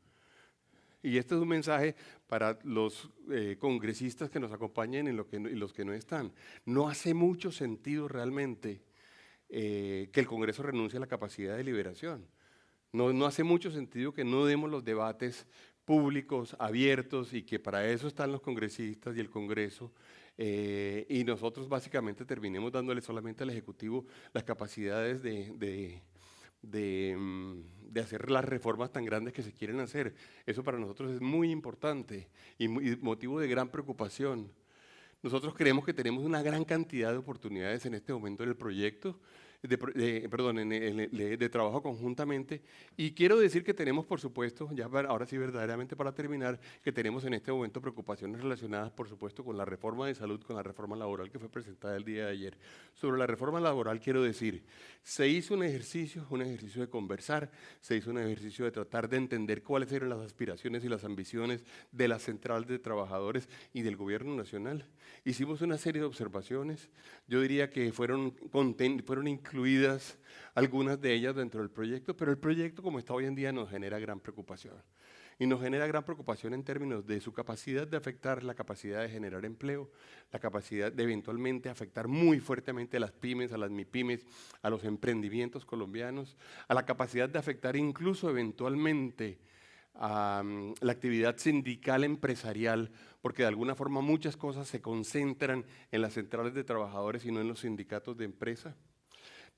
Y este es un mensaje para los congresistas que nos acompañan y los que no están. No hace mucho sentido realmente que el Congreso renuncie a la capacidad de deliberación. No hace mucho sentido que no demos los debates públicos, abiertos, y que para eso están los congresistas y el Congreso, y nosotros básicamente terminemos dándole solamente al Ejecutivo las capacidades de hacer las reformas tan grandes que se quieren hacer. Eso para nosotros es muy importante y motivo de gran preocupación. Nosotros creemos que tenemos una gran cantidad de oportunidades en este momento en el proyecto, de trabajo conjuntamente, y quiero decir que tenemos, por supuesto, ahora sí verdaderamente para terminar, que tenemos en este momento preocupaciones relacionadas, por supuesto, con la reforma de salud, con la reforma laboral que fue presentada el día de ayer. Sobre la reforma laboral quiero decir, se hizo un ejercicio de conversar, se hizo un ejercicio de tratar de entender cuáles eran las aspiraciones y las ambiciones de las centrales de trabajadores y del gobierno nacional. Hicimos una serie de observaciones, yo diría que fueron incluidas algunas de ellas dentro del proyecto, pero el proyecto como está hoy en día nos genera gran preocupación. Y nos genera gran preocupación en términos de su capacidad de afectar la capacidad de generar empleo, la capacidad de eventualmente afectar muy fuertemente a las pymes, a las MIPYMES, a los emprendimientos colombianos, a la capacidad de afectar incluso eventualmente a la actividad sindical empresarial, porque de alguna forma muchas cosas se concentran en las centrales de trabajadores y no en los sindicatos de empresa.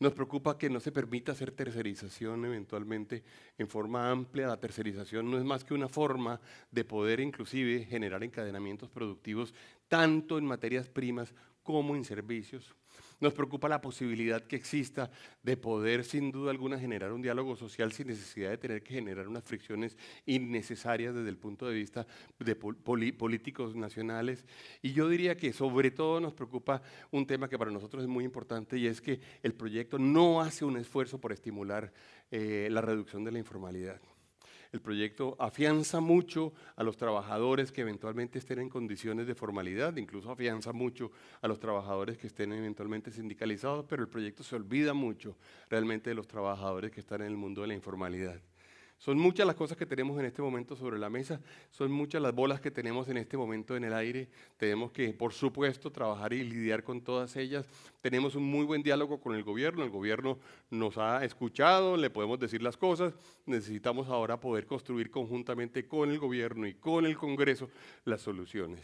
Nos preocupa que no se permita hacer tercerización eventualmente en forma amplia. La tercerización no es más que una forma de poder inclusive generar encadenamientos productivos tanto en materias primas como en servicios. Nos preocupa la posibilidad que exista de poder, sin duda alguna, generar un diálogo social sin necesidad de tener que generar unas fricciones innecesarias desde el punto de vista de políticos nacionales. Y yo diría que sobre todo nos preocupa un tema que para nosotros es muy importante, y es que el proyecto no hace un esfuerzo por estimular la reducción de la informalidad. El proyecto afianza mucho a los trabajadores que eventualmente estén en condiciones de formalidad, incluso afianza mucho a los trabajadores que estén eventualmente sindicalizados, pero el proyecto se olvida mucho realmente de los trabajadores que están en el mundo de la informalidad. Son muchas las cosas que tenemos en este momento sobre la mesa, son muchas las bolas que tenemos en este momento en el aire. Tenemos que, por supuesto, trabajar y lidiar con todas ellas. Tenemos un muy buen diálogo con el gobierno nos ha escuchado, le podemos decir las cosas. Necesitamos ahora poder construir conjuntamente con el gobierno y con el Congreso las soluciones.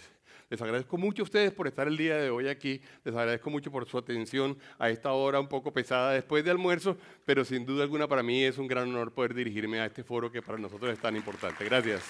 Les agradezco mucho a ustedes por estar el día de hoy aquí, les agradezco mucho por su atención a esta hora un poco pesada después de almuerzo, pero sin duda alguna para mí es un gran honor poder dirigirme a este foro que para nosotros es tan importante. Gracias.